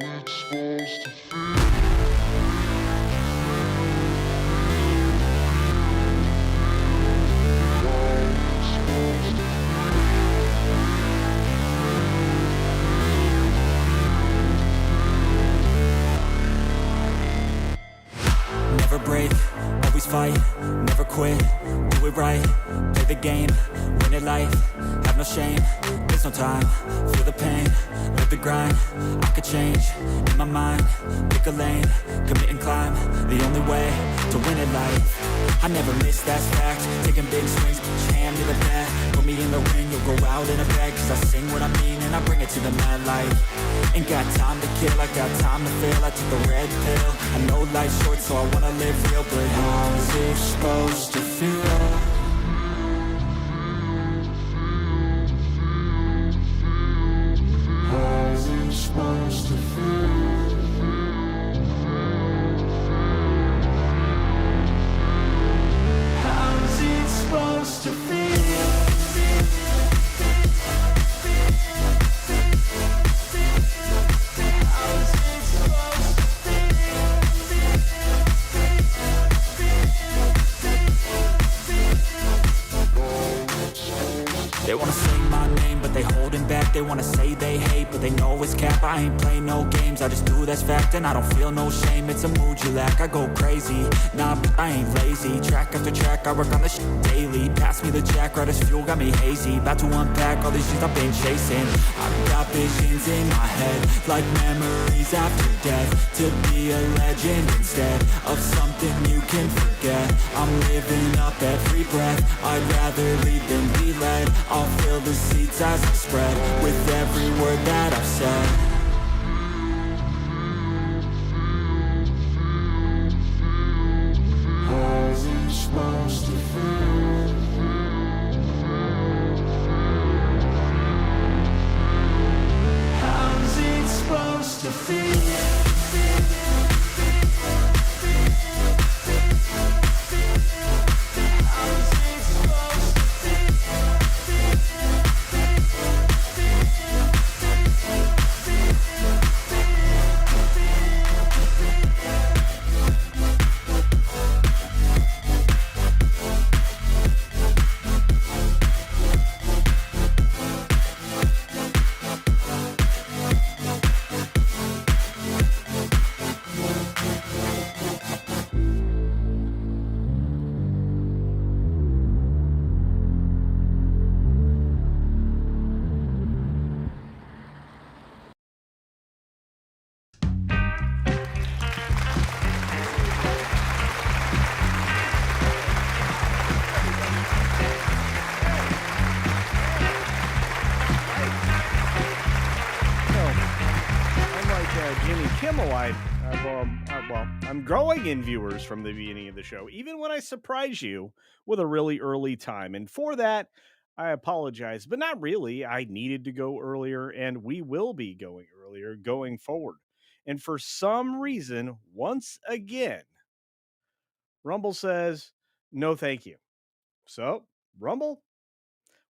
it's supposed to feel. How it's supposed to Never break, always fight, never quit, do it right, play the game, win it life, have no shame, there's no time, feel the pain, live the grind, I could change, in my mind, pick a lane, commit and climb, the only way to win it life. I never miss, that's fact, taking big swings, put your hand to the bat, put me in the ring, you'll go out in a bag, cause I sing what I mean and I bring it to the mad light. Ain't got time to kill, I got time to feel, I took the red pill, I know life's short so I wanna live real, but how's it supposed to feel? how's it supposed to feel? How's it supposed to feel? They wanna sing my name, but they holding back. They wanna say they hate, but they know it's cap. I ain't play no games, I just do that's fact. And I don't feel no shame, it's a mood you lack. I go crazy, nah, but I ain't lazy. Track after track, I work on this shit daily. Pass me the jack, right as fuel, got me hazy. About to unpack all these things I've been chasing. I've got visions in my head, like memories after death. To be a legend instead of something you can forget. I'm living up every breath, I'd rather lead than be led. I'll fill the seats as I spread with every word that I've said. How's it supposed to feel? How's it supposed to feel? Unlike Jimmy Kimmel, I'm growing in viewers from the beginning of the show, even when I surprise you with a really early time. And for that, I apologize, but not really. I needed to go earlier, and we will be going earlier going forward. And for some reason, once again, Rumble says, no, thank you. So, Rumble,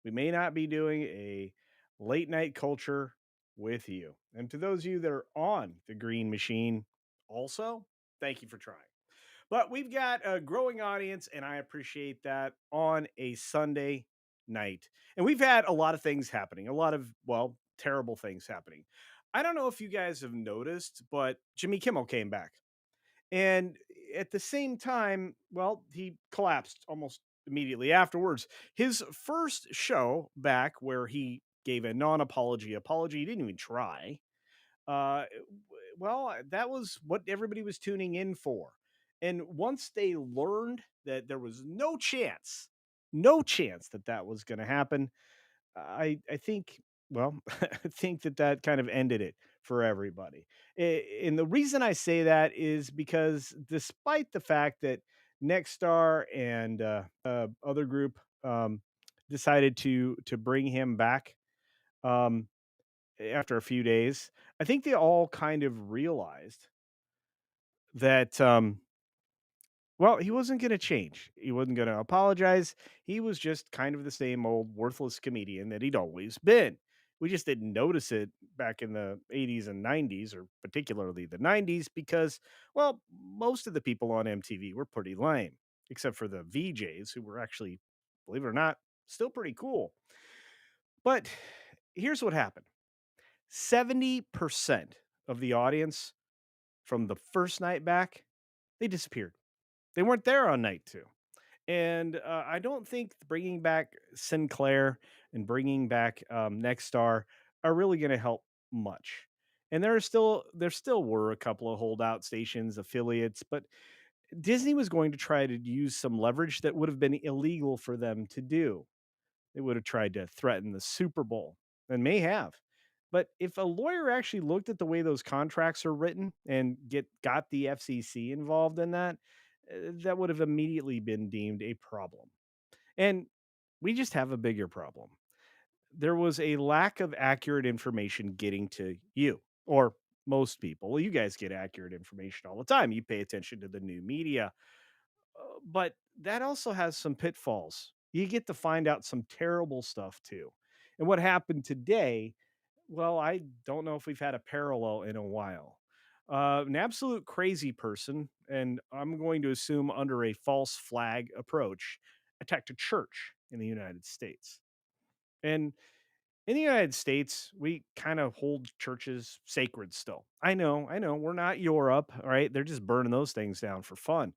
we may not be doing a late night culture with you. And to those of you that are on the green machine, also, thank you for trying. But we've got a growing audience, and I appreciate that on a Sunday night. And we've had a lot of things happening, a lot of, well, terrible things happening. I don't know if you guys have noticed, but Jimmy Kimmel came back. And at the same time, well, he collapsed almost immediately afterwards. His first show back, where he gave a non-apology apology, he didn't even try. Well, that was what everybody was tuning in for. And once they learned that there was no chance that that was going to happen, I think, well, I think that that kind of ended it for everybody. And the reason I say that is because despite the fact that Nextstar and other group decided to bring him back um, after a few days, I think they all kind of realized that well, he wasn't going to change. He wasn't going to apologize. He was just kind of the same old worthless comedian that he'd always been. We just didn't notice it back in the 80s and 90s, or particularly the 90s, because, well, most of the people on MTV were pretty lame, except for the VJs, who were actually, believe it or not, still pretty cool. But here's what happened: 70% of the audience from the first night back, they disappeared. They weren't there on night two. And I don't think bringing back Sinclair and bringing back Next Star are really going to help much. And there still were a couple of holdout stations, affiliates, but Disney was going to try to use some leverage that would have been illegal for them to do. They would have tried to threaten the Super Bowl, and may have. But if a lawyer actually looked at the way those contracts are written and got the FCC involved in that, that would have immediately been deemed a problem. And we just have a bigger problem. There was a lack of accurate information getting to you, or most people. Well, you guys get accurate information all the time. You pay attention to the new media, but that also has some pitfalls. You get to find out some terrible stuff too. And what happened today, well, I don't know if we've had a parallel in a while. An absolute crazy person, and I'm going to assume under a false flag approach, attacked a church in the United States. And in the United States, we kind of hold churches sacred still. I know, we're not Europe, all right? They're just burning those things down for fun.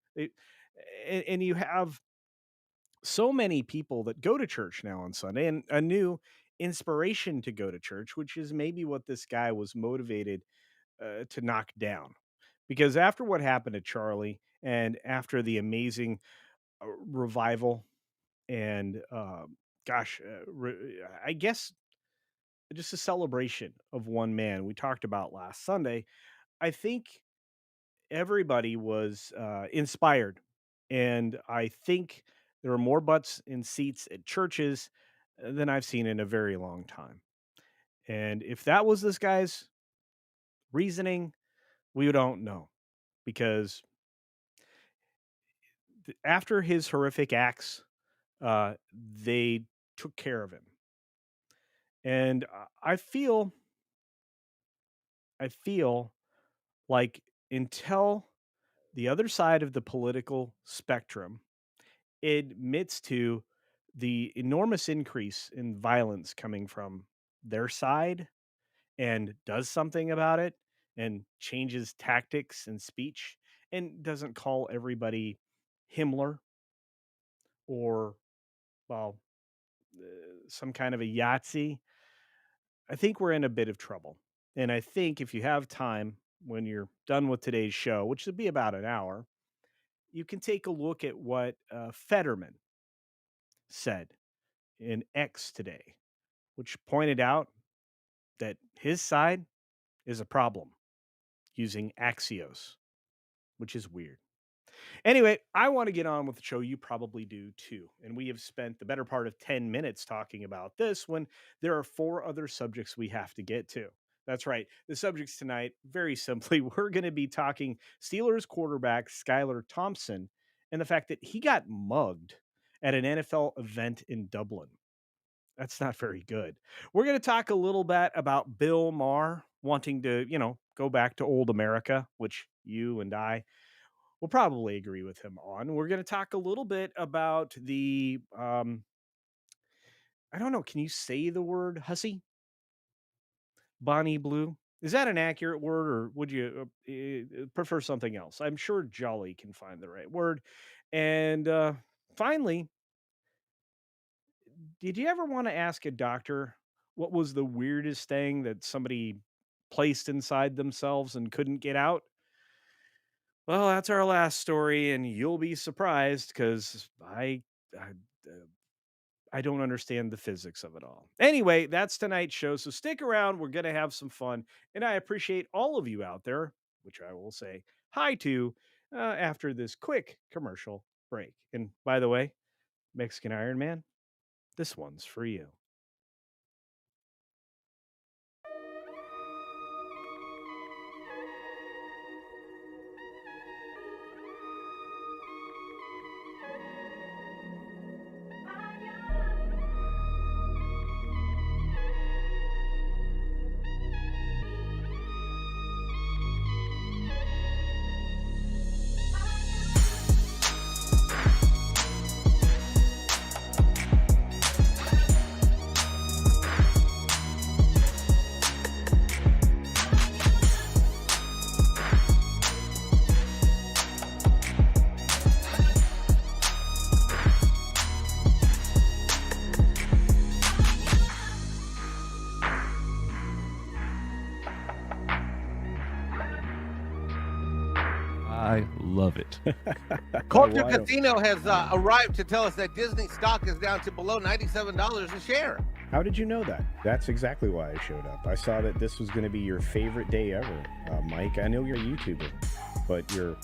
And you have so many people that go to church now on Sunday, and a new inspiration to go to church, which is maybe what this guy was motivated to knock down. Because after what happened to Charlie, and after the amazing revival, and I guess just a celebration of one man we talked about last Sunday, I think everybody was inspired. And I think there were more butts in seats at churches than I've seen in a very long time. And if that was this guy's reasoning, we don't know, because after his horrific acts, they took care of him. And I feel like until the other side of the political spectrum admits to the enormous increase in violence coming from their side and does something about it and changes tactics and speech and doesn't call everybody Himmler or, well, some kind of a Yahtzee, I think we're in a bit of trouble. And I think if you have time when you're done with today's show, which will be about an hour, you can take a look at what Fetterman said in X today, which pointed out that his side is a problem using Axios, which is weird. Anyway, I want to get on with the show. You probably do too. And we have spent the better part of 10 minutes talking about this when there are four other subjects we have to get to. That's right. The subjects tonight, very simply, we're going to be talking Steelers quarterback Skylar Thompson and the fact that he got mugged at an NFL event in Dublin. That's not very good. We're going to talk a little bit about Bill Maher wanting to, go back to old America, which you and I will probably agree with him on. We're going to talk a little bit about the, I don't know, can you say the word hussy? Bonnie Blue? Is that an accurate word, or would you prefer something else? I'm sure Jolly can find the right word. And finally, did you ever want to ask a doctor what was the weirdest thing that somebody placed inside themselves and couldn't get out? Well, that's our last story, and you'll be surprised because I, uh, I don't understand the physics of it all. Anyway, that's tonight's show, so stick around. We're gonna have some fun, and I appreciate all of you out there, which I will say hi to after this quick commercial break. And by the way, Mexican Iron Man, this one's for you. love it. Culture Why don't- Casino has arrived to tell us that Disney stock is down to below $97 a share. How did you know that? That's exactly why I showed up. I saw that this was going to be your favorite day ever, Mike. I know you're a YouTuber, but you're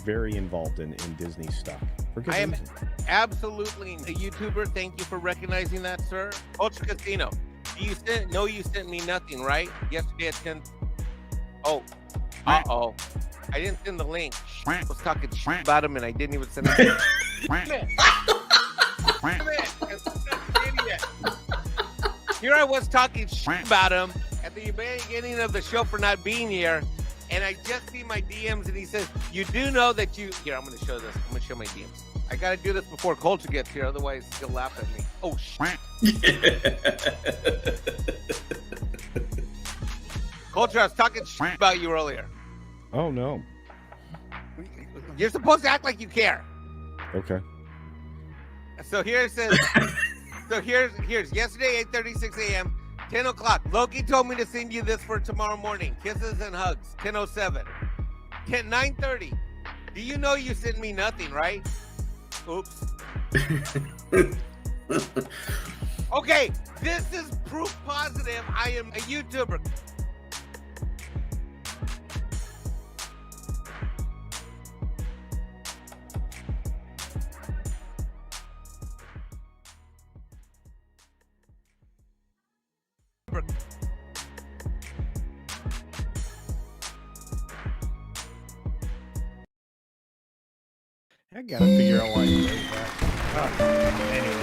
very involved in Disney stuff. For good I am reason. absolutely a YouTuber. Thank you for recognizing that, sir. Culture Casino. You sent me nothing, right? Yesterday at 10. Oh, uh-oh. I didn't send the link. I was talking about him and I didn't even send it. Damn it. Damn it. I'm such an idiot. Here I was talking about him at the beginning of the show for not being here, and I just see my DMs and he says, "You do know that you..." Here, I'm going to show this. I'm going to show my DMs. I got to do this before Culture gets here, otherwise he'll laugh at me. Oh, Culture, I was talking about you earlier. Oh no. You're supposed to act like you care. Okay. So here it says, here's yesterday, 8:36 a.m., 10 o'clock. Loki told me to send you this for tomorrow morning. Kisses and hugs, 10:07. 9:30. Do you know you sent me nothing, right? Oops. Okay, this is proof positive I am a YouTuber. I gotta figure out why you did that. Anyway.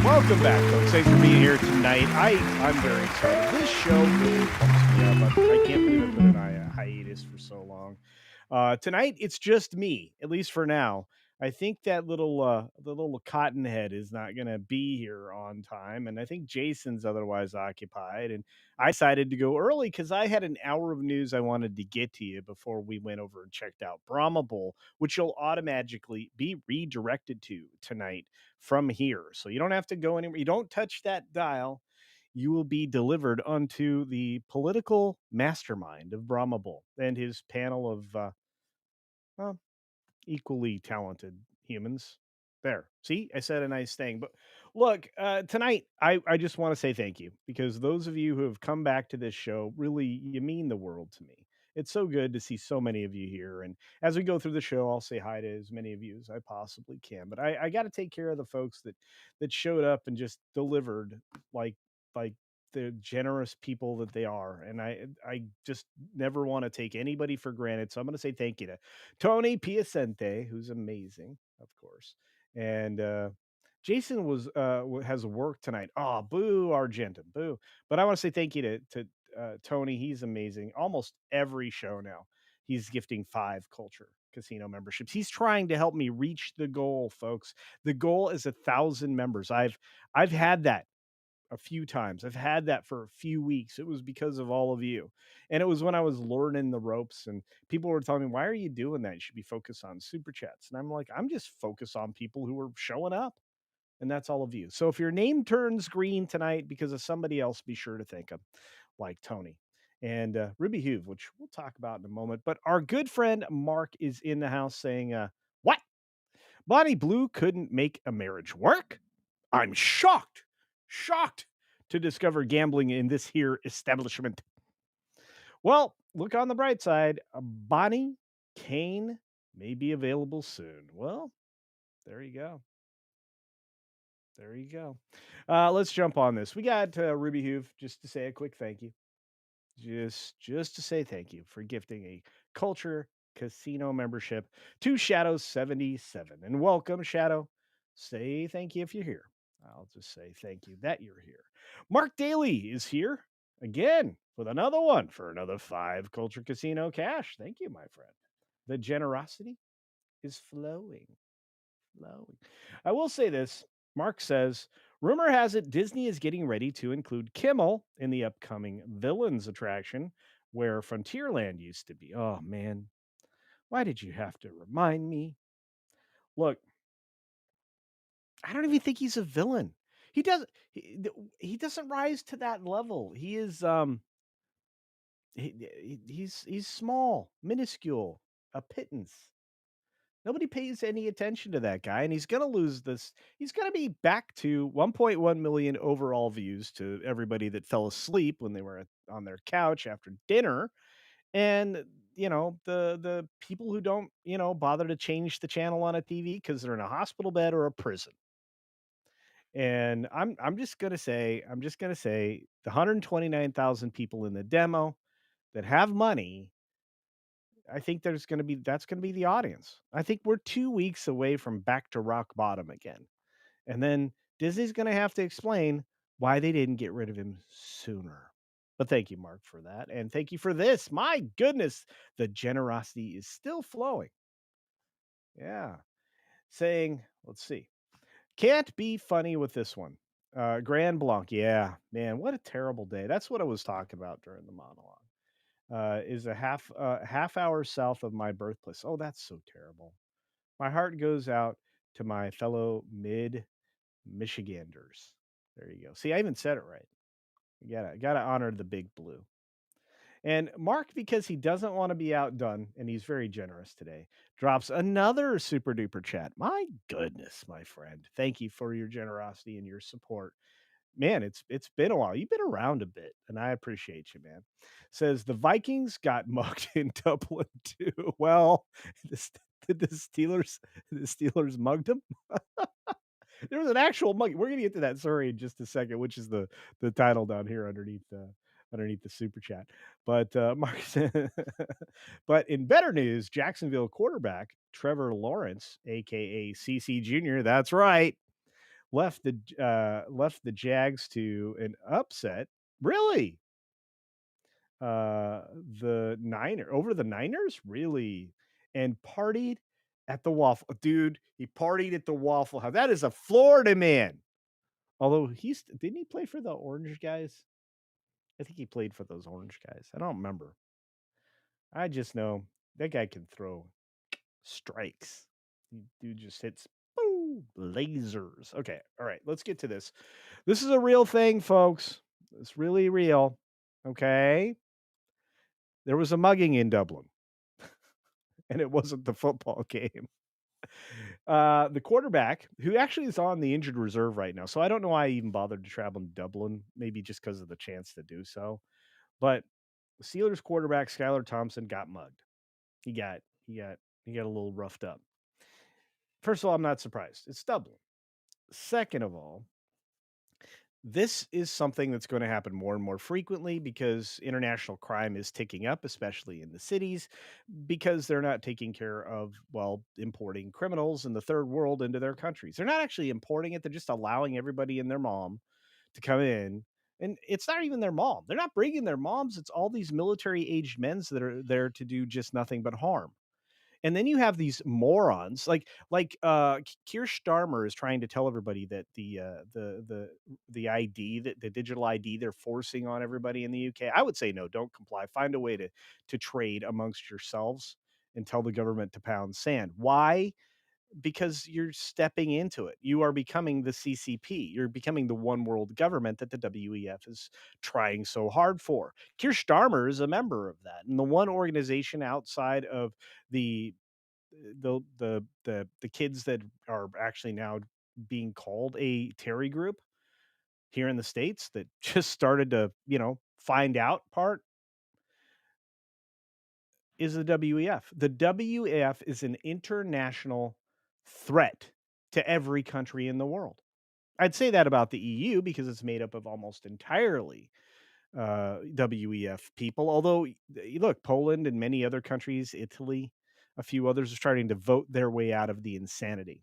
Welcome back, folks. Thanks for being here tonight. I'm very excited. This show really pumps me up. I can't believe I've been on a hiatus for so long. Tonight it's just me, at least for now. I think that the little cottonhead is not gonna be here on time, and I think Jason's otherwise occupied. And I decided to go early because I had an hour of news I wanted to get to you before we went over and checked out Brahma Bowl, which you'll automatically be redirected to tonight from here. So you don't have to go anywhere. You don't touch that dial. You will be delivered unto the political mastermind of Brahma Bull and his panel of well, equally talented humans. There. See, I said a nice thing. But look, tonight, I just want to say thank you because those of you who have come back to this show, really, you mean the world to me. It's so good to see so many of you here. And as we go through the show, I'll say hi to as many of you as I possibly can. But I got to take care of the folks that showed up and just delivered like like the generous people that they are. And I just never want to take anybody for granted. So I'm going to say thank you to Tony Piacente, who's amazing, of course. And Jason has work tonight. Oh, boo, Argentum, boo. But I want to say thank you to Tony. He's amazing. Almost every show now, he's gifting 5 Culture Casino memberships. He's trying to help me reach the goal, folks. The goal is 1,000 members. I've had that a few times. I've had that for a few weeks. It was because of all of you. And it was when I was learning the ropes and people were telling me, why are you doing that? You should be focused on super chats. And I'm like, I'm just focused on people who are showing up. And that's all of you. So if your name turns green tonight because of somebody else, be sure to thank them, like Tony and Ruby Hoove, which we'll talk about in a moment. But our good friend Mark is in the house saying, what? Bonnie Blue couldn't make a marriage work? I'm shocked to discover gambling in this here establishment. Well, look on the bright side. Bonnie Kane may be available soon. Well, there you go. There you go. Let's jump on this. We got Ruby Hoove just to say a quick thank you. Just to say thank you for gifting a Culture Casino membership to Shadow 77. And welcome, Shadow. Say thank you if you're here. I'll just say thank you that you're here. Mark Daly is here again with another one for another 5 Culture Casino cash. Thank you, my friend. The generosity is flowing. I will say this. Mark says, rumor has it Disney is getting ready to include Kimmel in the upcoming Villains attraction where Frontierland used to be. Oh, man. Why did you have to remind me? Look, I don't even think he's a villain. He doesn't rise to that level. He is he's small, minuscule, a pittance. Nobody pays any attention to that guy, and he's gonna lose this. He's gonna be back to 1.1 million overall views to everybody that fell asleep when they were on their couch after dinner, and the people who don't bother to change the channel on a TV because they're in a hospital bed or a prison. And I'm just gonna say the 129,000 people in the demo that have money. I think that's gonna be the audience. I think we're 2 weeks away from back to rock bottom again, and then Disney's gonna have to explain why they didn't get rid of him sooner. But thank you, Mark, for that, and thank you for this. My goodness, the generosity is still flowing. Yeah. Saying, let's see, "Can't be funny with this one." Grand Blanc, yeah, man, what a terrible day. That's what I was talking about during the monologue. Is a half hour south of my birthplace. Oh, that's so terrible. My heart goes out to my fellow mid Michiganders. There you go. See, I even said it right. You gotta honor the big blue. And Mark, because he doesn't want to be outdone, and he's very generous today, drops another super duper chat. My goodness, my friend. Thank you for your generosity and your support. Man, it's been a while. You've been around a bit, and I appreciate you, man. Says the Vikings got mugged in Dublin too. Well, the, St- the Steelers mugged them. There was an actual mug. We're gonna get to that story in just a second, which is the title down here underneath the super chat. But Mark, but in better news, Jacksonville quarterback Trevor Lawrence, aka CC Jr. That's right, left the Jags to an upset. Really? The Niners? Really? And partied at the Waffle dude, he partied at the Waffle House. That is a Florida man. Although didn't he play for the Orange guys? I think he played for those Orange guys. I don't remember. I just know that guy can throw strikes. Dude just hits boom, lasers. Okay, all right, let's get to this. This is a real thing, folks. It's really real. Okay. There was a mugging in Dublin, and it wasn't the football game. The quarterback, who actually is on the injured reserve right now, so I don't know why I even bothered to travel to Dublin. Maybe just because of the chance to do so. But the Steelers quarterback Skylar Thompson got mugged. He got he got he got a little roughed up. First of all, I'm not surprised. It's Dublin. Second of all, this is something that's going to happen more and more frequently because international crime is ticking up, especially in the cities, because they're not taking care of, well, importing criminals in the third world into their countries. They're not actually importing it, they're just allowing everybody and their mom to come in. And it's not even their mom. They're not bringing their moms. It's all these military aged men's that are there to do just nothing but harm. And then you have these morons Keir Starmer is trying to tell everybody that the ID, that the digital ID they're forcing on everybody in the UK. I would say no, don't comply. Find a way to trade amongst yourselves and tell the government to pound sand. Why? Because you're stepping into it. You are becoming the CCP. You're becoming the one world government that the WEF is trying so hard for. Keir Starmer is a member of that. And the one organization outside of the the kids that are actually now being called a Terry group here in the States that just started to, find out part is the WEF. The WEF is an international threat to every country in the world. I'd say that about the EU because it's made up of almost entirely WEF people. Although, look, Poland and many other countries, Italy, a few others are starting to vote their way out of the insanity.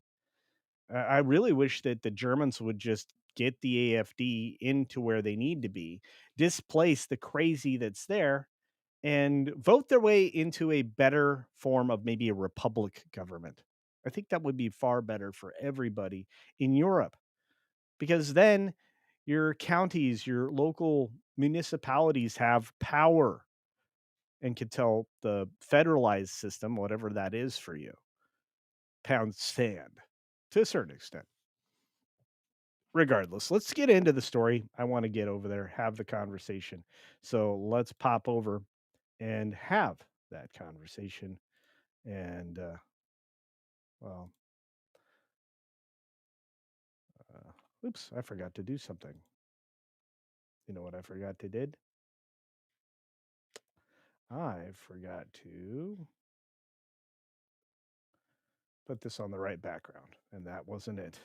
I really wish that the Germans would just get the AFD into where they need to be, displace the crazy that's there, and vote their way into a better form of maybe a republic government. I think that would be far better for everybody in Europe because then your counties, your local municipalities have power and could tell the federalized system, whatever that is for you, pound sand to a certain extent. Regardless, let's get into the story. I want to get over there, have the conversation. So let's pop over and have that conversation. And, well, uh, oops, I forgot to do something. You know what I forgot to did? I forgot to put this on the right background, and that wasn't it.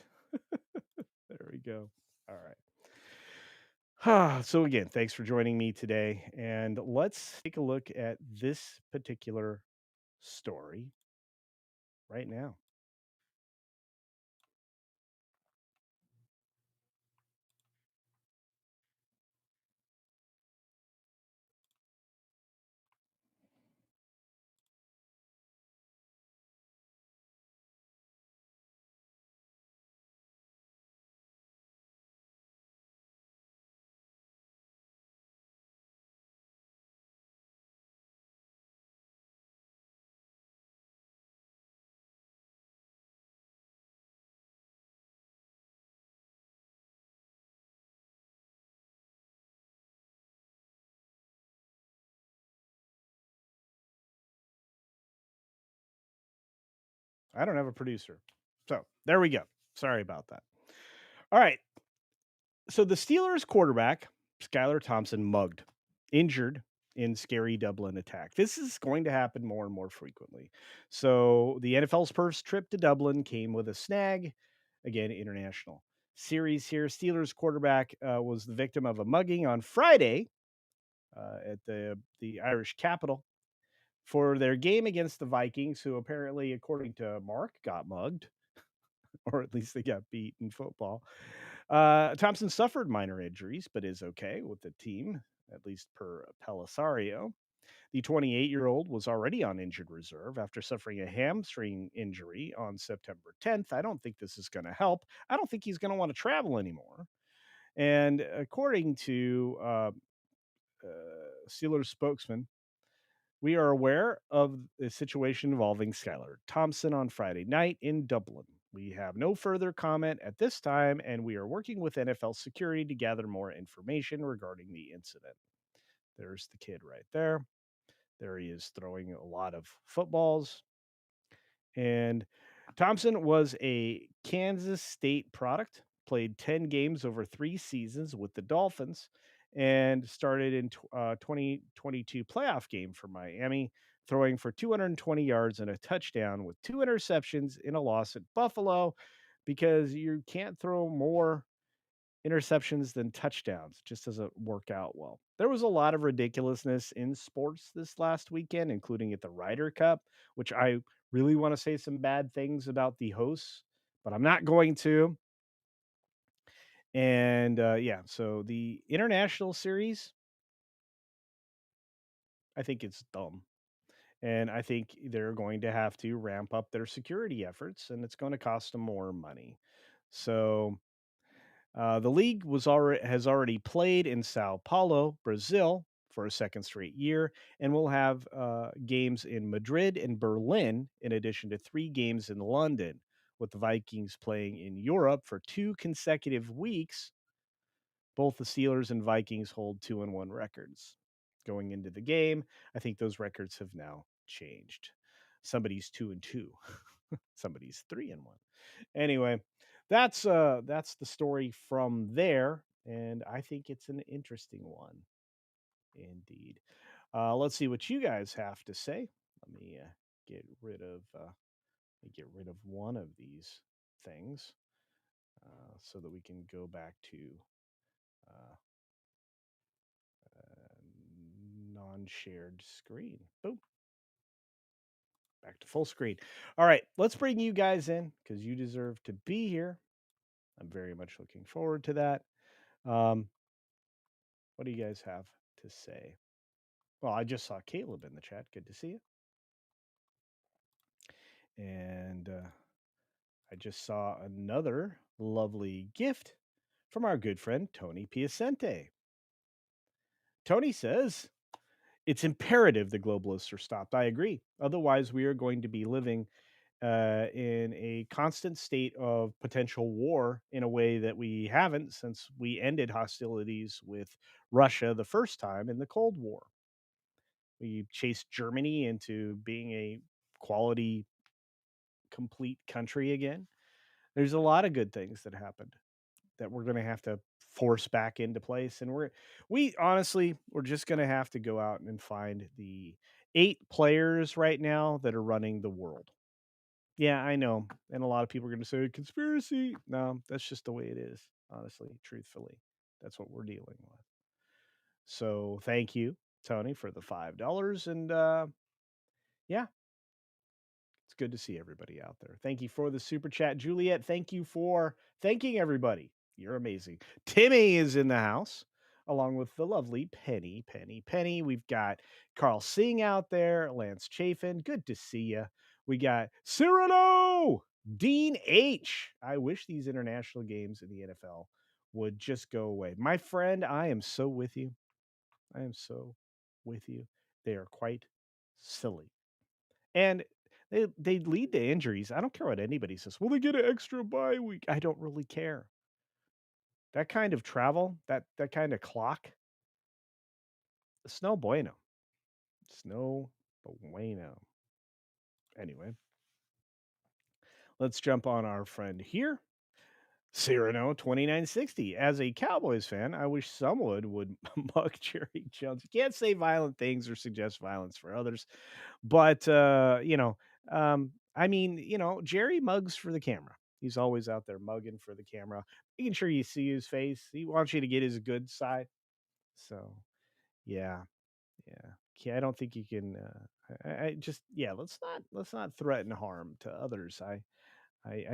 There we go. All right. So again, thanks for joining me today, and let's take a look at this particular story right now. I don't have a producer. So there we go. Sorry about that. All right. So the Steelers quarterback, Skylar Thompson, mugged, injured in scary Dublin attack. This is going to happen more and more frequently. So the NFL's first trip to Dublin came with a snag. Again, international series here. Steelers quarterback was the victim of a mugging on Friday at the Irish capital for their game against the Vikings, who apparently, according to Mark, got mugged, or at least they got beat in football. Thompson suffered minor injuries, but is okay with the team, at least per Pelisario. The 28-year-old was already on injured reserve after suffering a hamstring injury on September 10th. I don't think this is going to help. I don't think he's going to want to travel anymore. And according to Steelers spokesman, we are aware of the situation involving Skylar Thompson on Friday night in Dublin. We have no further comment at this time, and we are working with NFL security to gather more information regarding the incident. There's the kid right there. There he is throwing a lot of footballs. And Thompson was a Kansas State product, played 10 games over 3 seasons with the Dolphins, and started in 2022 playoff game for Miami, throwing for 220 yards and a touchdown with 2 interceptions in a loss at Buffalo because you can't throw more interceptions than touchdowns. Just doesn't work out well. There was a lot of ridiculousness in sports this last weekend, including at the Ryder Cup, which I really want to say some bad things about the hosts, but I'm not going to. And yeah, so the international series, I think it's dumb. And I think they're going to have to ramp up their security efforts, and it's going to cost them more money. So the league has already played in Sao Paulo, Brazil, for a second straight year, and will have games in Madrid and Berlin, in addition to 3 games in London, with the Vikings playing in Europe for 2 consecutive weeks. Both the Steelers and Vikings hold 2-1 records going into the game. I think those records have now changed. Somebody's 2-2, somebody's 3-1. Anyway, that's the story from there, and I think it's an interesting one indeed. Let's see what you guys have to say. Let me get rid of one of these things so that we can go back to uh, non-shared screen. Boom, back to full screen. All right, let's bring you guys in because you deserve to be here. I'm very much looking forward to that. Um, what do you guys have to say? Well, I just saw Caleb in the chat. Good to see you. And I just saw another lovely gift from our good friend Tony Piacente. Tony says, it's imperative the globalists are stopped. I agree. Otherwise, we are going to be living in a constant state of potential war in a way that we haven't since we ended hostilities with Russia the first time in the Cold War. We chased Germany into being a quality, complete country again. There's a lot of good things that happened that we're going to have to force back into place, and we honestly we're just going to have to go out and find the 8 players right now that are running the world. Yeah, I know, and a lot of people are going to say conspiracy. No, that's just the way it is. Honestly, truthfully, that's what we're dealing with. So thank you, Tony, for the $5, and yeah, it's good to see everybody out there. Thank you for the super chat, Juliet. Thank you for thanking everybody. You're amazing. Timmy is in the house, along with the lovely Penny. We've got Carl Singh out there, Lance Chafin. Good to see you. We got Cyrano, Dean H. I wish these international games in the NFL would just go away. My friend, I am so with you. I am so with you. They are quite silly. And they lead to injuries. I don't care what anybody says. Well, they get an extra bye week. I don't really care. That kind of travel, that kind of clock, it's no bueno. It's no bueno. Anyway, let's jump on our friend here. Cyrano 2960. As a Cowboys fan, I wish someone would mug Jerry Jones. You can't say violent things or suggest violence for others. But I mean, Jerry mugs for the camera. He's always out there mugging for the camera, making sure you see his face. He wants you to get his good side. So yeah, yeah. I don't think you can. I just let's not threaten harm to others. I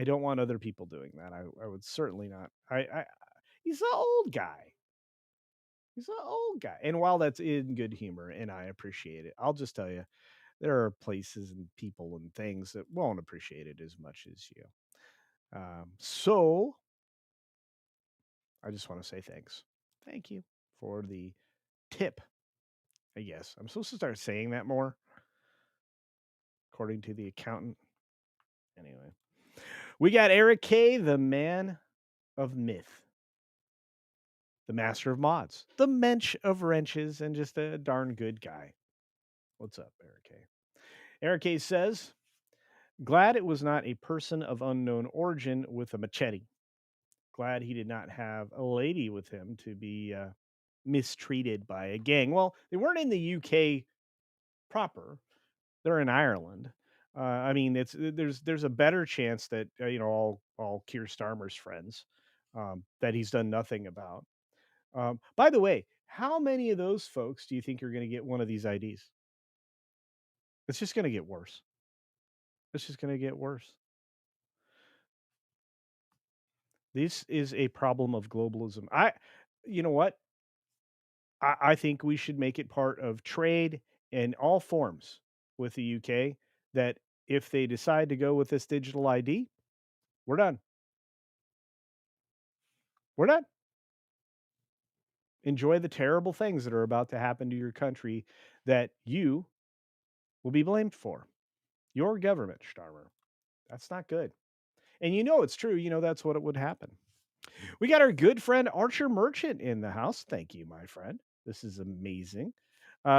don't want other people doing that. I would certainly not. He's an old guy. He's an old guy. And while that's in good humor and I appreciate it, I'll just tell you, there are places and people and things that won't appreciate it as much as you. So I just want to say thanks. Thank you for the tip. I guess I'm supposed to start saying that more, according to the accountant. Anyway, we got Eric K, the man of myth, the master of mods, the mensch of wrenches, and just a darn good guy. What's up, Eric K? Eric K says, glad it was not a person of unknown origin with a machete. Glad he did not have a lady with him to be mistreated by a gang. Well, they weren't in the UK proper; they're in Ireland. I mean, there's a better chance that all Keir Starmer's friends that he's done nothing about. By the way, how many of those folks do you think are going to get one of these IDs? It's just going to get worse. It's just going to get worse. This is a problem of globalism. You know what? I think we should make it part of trade in all forms with the UK that if they decide to go with this digital ID, we're done. We're done. Enjoy the terrible things that are about to happen to your country that you will be blamed for. Your government, Starmer. That's not good. And it's true. That's what it would happen. We got our good friend Archer Merchant in the house. Thank you, my friend. This is amazing.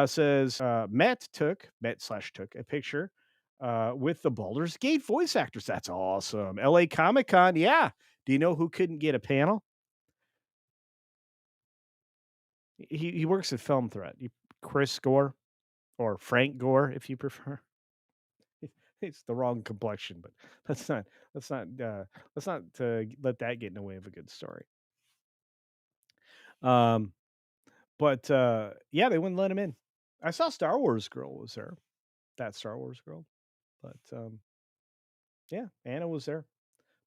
Says Met/took a picture with the Baldur's Gate voice actors. That's awesome. LA Comic Con. Yeah. Do you know who couldn't get a panel? He works at Film Threat. Chris Gore or Frank Gore, if you prefer. It's the wrong complexion, but let's not let that get in the way of a good story. But yeah, they wouldn't let him in. I saw Star Wars Girl was there. That Star Wars Girl. But yeah, Anna was there.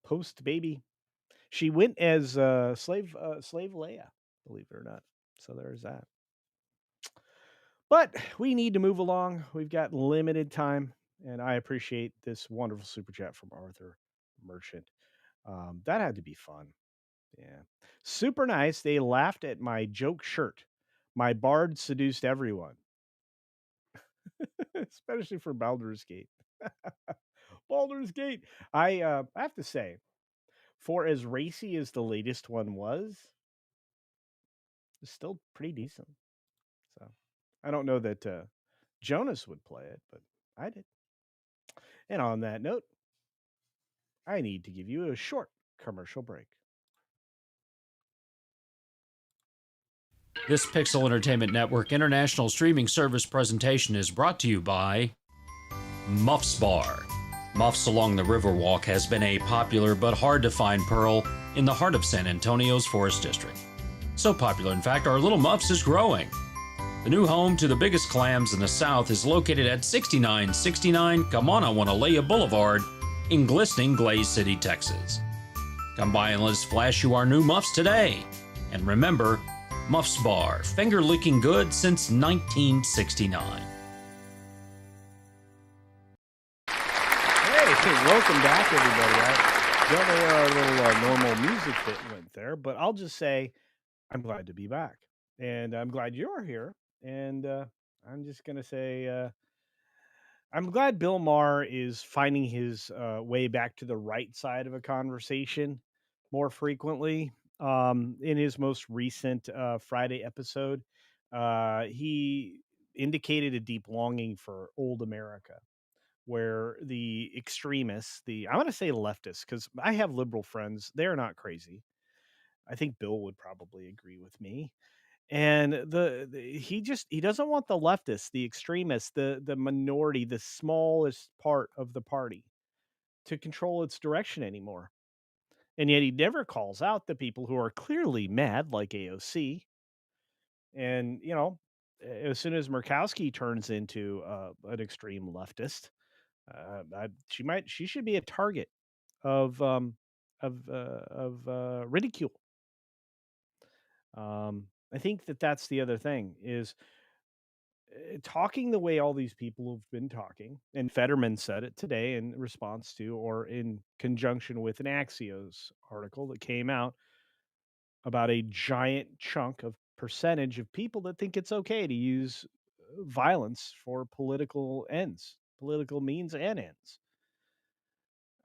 Post baby. She went as slave Leia, believe it or not. So there's that. But we need to move along. We've got limited time, and I appreciate this wonderful super chat from Arthur Merchant. That had to be fun. Yeah. Super nice. They laughed at my joke shirt. My bard seduced everyone. Especially for Baldur's Gate. Baldur's Gate. I have to say, for as racy as the latest one was, it's still pretty decent. So I don't know that Jonas would play it, but I did. And on that note, I need to give you a short commercial break. This Pixel Entertainment Network international streaming service presentation is brought to you by Muff's Bar. Muff's along the Riverwalk has been a popular but hard to find pearl in the heart of San Antonio's Forest District. So popular, in fact, our little Muff's is growing. The new home to the biggest clams in the South is located at 6969 Kamanawanalia Boulevard in glistening Glaze City, Texas. Come by and let us flash you our new Muffs today. And remember, Muff's Bar, finger licking good since 1969. Hey, welcome back, everybody. I don't know where our little normal music bit went there, but I'll just say I'm glad to be back. And I'm glad you're here. And I'm just going to say I'm glad Bill Maher is finding his way back to the right side of a conversation more frequently. In his most recent Friday episode, he indicated a deep longing for old America, where the extremists, I'm going to say leftists, because I have liberal friends, they're not crazy. I think Bill would probably agree with me. And he doesn't want the leftists, the extremists, the minority, the smallest part of the party to control its direction anymore. And yet he never calls out the people who are clearly mad, like AOC. And as soon as Murkowski turns into an extreme leftist, she should be a target of ridicule. I think that's the other thing is talking the way all these people have been talking. And Fetterman said it today in response to or in conjunction with an Axios article that came out about a giant chunk of percentage of people that think it's okay to use violence for political ends, political means and ends.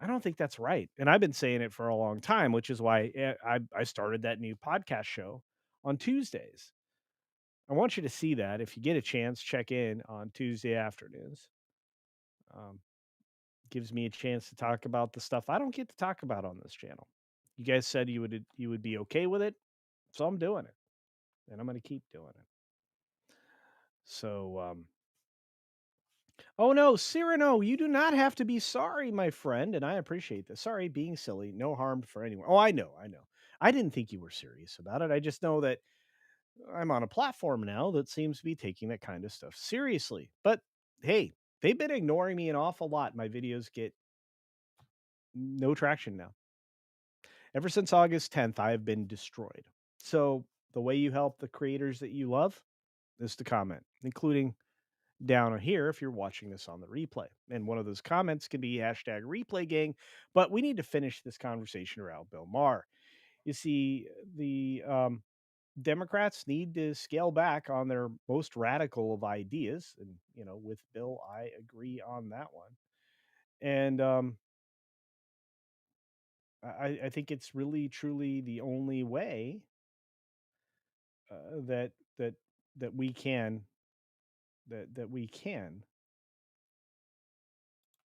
I don't think that's right. And I've been saying it for a long time, which is why I started that new podcast show on Tuesdays. I want you to see that. If you get a chance, check in on Tuesday afternoons. Um, Gives me a chance to talk about the stuff I don't get to talk about on this channel. You guys said you would be okay with it, so I'm doing it, and I'm going to keep doing it. So, oh no, Cyrano, you do not have to be sorry, my friend, and I appreciate this. Sorry, being silly, no harm for anyone. Oh, I know, I know. I didn't think you were serious about it. I just know that I'm on a platform now that seems to be taking that kind of stuff seriously. But hey, they've been ignoring me an awful lot. My videos get no traction now. Ever since August 10th, I have been destroyed. So the way you help the creators that you love is to comment, including down here if you're watching this on the replay. And one of those comments can be hashtag replay gang. But we need to finish this conversation around Bill Maher. You see, the Democrats need to scale back on their most radical of ideas. And, with Bill, I agree on that one. And I think it's really, truly the only way that that we can that we can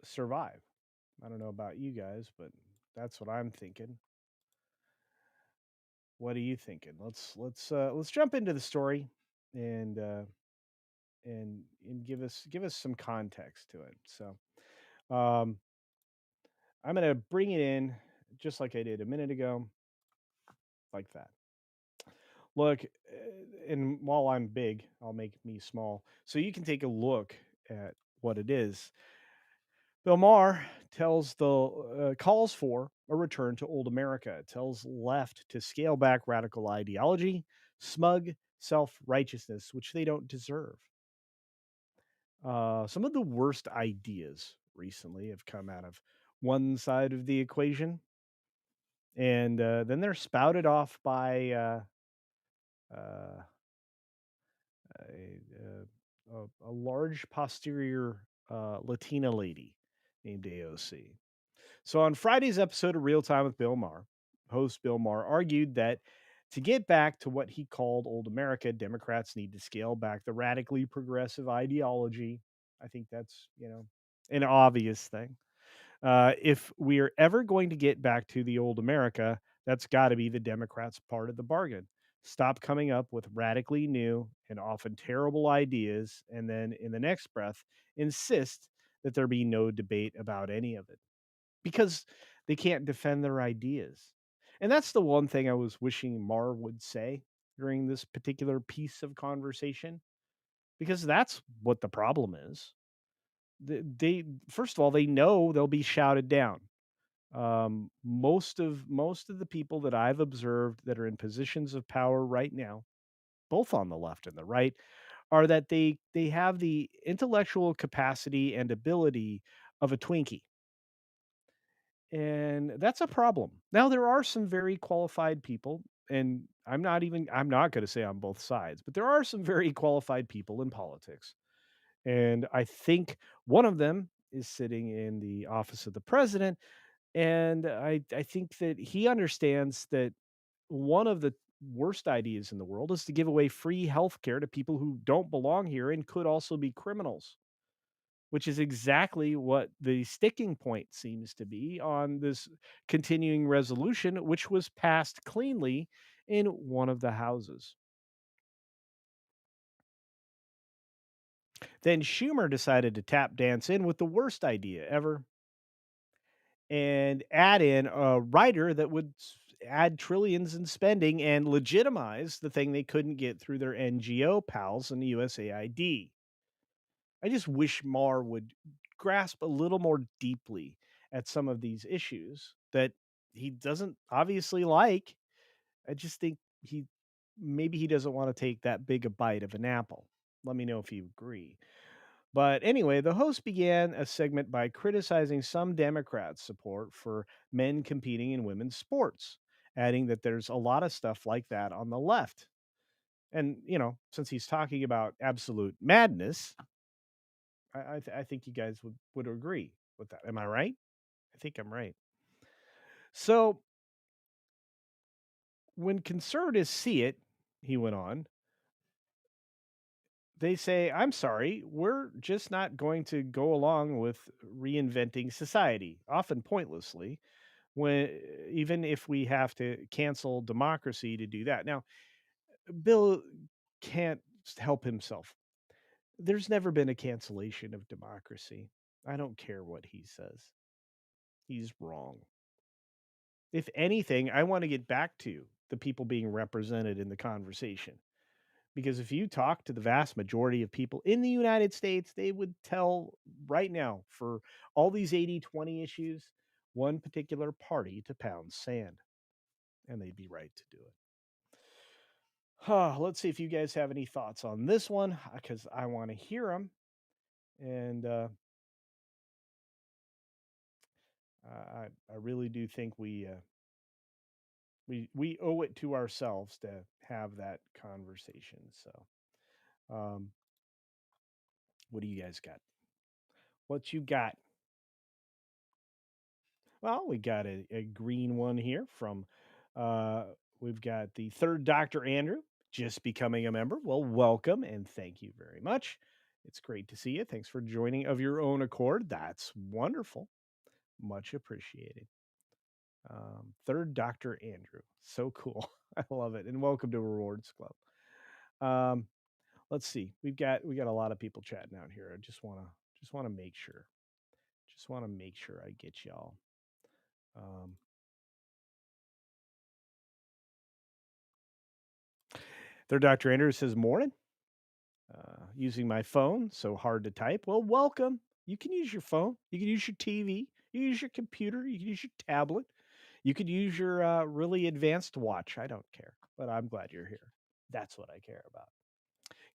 survive. I don't know about you guys, but that's what I'm thinking. What are you thinking? Let's jump into the story and give us some context to it. So, um, I'm gonna bring it in just like I did a minute ago, like that. Look, and while I'm big, I'll make me small, so you can take a look at what it is. Bill Maher calls for a return to old America. It tells left to scale back radical ideology, smug self righteousness, which they don't deserve. Some of the worst ideas recently have come out of one side of the equation, and then they're spouted off by uh, a large posterior Latina lady named AOC. So on Friday's episode of Real Time with Bill Maher, host Bill Maher argued that To get back to what he called old America, Democrats need to scale back the radically progressive ideology. I think that's, an obvious thing. If we're ever going to get back to the old America, that's got to be the Democrats' part of the bargain. Stop coming up with radically new and often terrible ideas, and then in the next breath, insist that there be no debate about any of it because they can't defend their ideas. And that's the one thing I was wishing Maher would say during this particular piece of conversation, because that's what the problem is. They first of all, they know they'll be shouted down. Most of the people that I've observed that are in positions of power right now, both on the left and the right, are that they have the intellectual capacity and ability of a Twinkie. And that's a problem. Now there are some very qualified people, and I'm not going to say on both sides, but there are some very qualified people in politics. And I think one of them is sitting in the office of the president, and I think that he understands that one of the worst ideas in the world is to give away free health care to people who don't belong here and could also be criminals, which is exactly what the sticking point seems to be on this continuing resolution, which was passed cleanly in one of the houses. Then Schumer decided to tap dance in with the worst idea ever and add in a rider that would add trillions in spending and legitimize the thing they couldn't get through their NGO pals in the USAID. I just wish Maher would grasp a little more deeply at some of these issues that he doesn't obviously like. I just think he doesn't want to take that big a bite of an apple. Let me know if you agree. But anyway, the host began a segment by criticizing some Democrats' support for men competing in women's sports, adding that there's a lot of stuff like that on the left. And, since he's talking about absolute madness, I think you guys would agree with that. Am I right? I think I'm right. So when conservatives see it, he went on, they say, I'm sorry, we're just not going to go along with reinventing society, often pointlessly, when even if we have to cancel democracy to do that. Now, Bill can't help himself. There's never been a cancellation of democracy. I don't care what he says. He's wrong. If anything, I want to get back to the people being represented in the conversation. Because if you talk to the vast majority of people in the United States, they would tell right now for all these 80-20 issues, one particular party to pound sand. And they'd be right to do it. Let's see if you guys have any thoughts on this one, because I want to hear them. And I really do think we owe it to ourselves to have that conversation. So, um, what do you guys got? What you got? Well, we got a green one here from, uh, we've got the third Dr. Andrew just becoming a member. Well, welcome and thank you very much. It's great to see you. Thanks for joining of your own accord. That's wonderful. Much appreciated. Third Dr. Andrew. So cool. I love it. And welcome to Rewards Club. Um, let's see. We got a lot of people chatting out here. I just wanna make sure. Just want to make sure I get y'all. Um, Third Dr. Andrew says, morning. Using my phone, so hard to type. Well, welcome. You can use your phone. You can use your TV. You can use your computer. You can use your tablet. You could use your really advanced watch. I don't care, but I'm glad you're here. That's what I care about.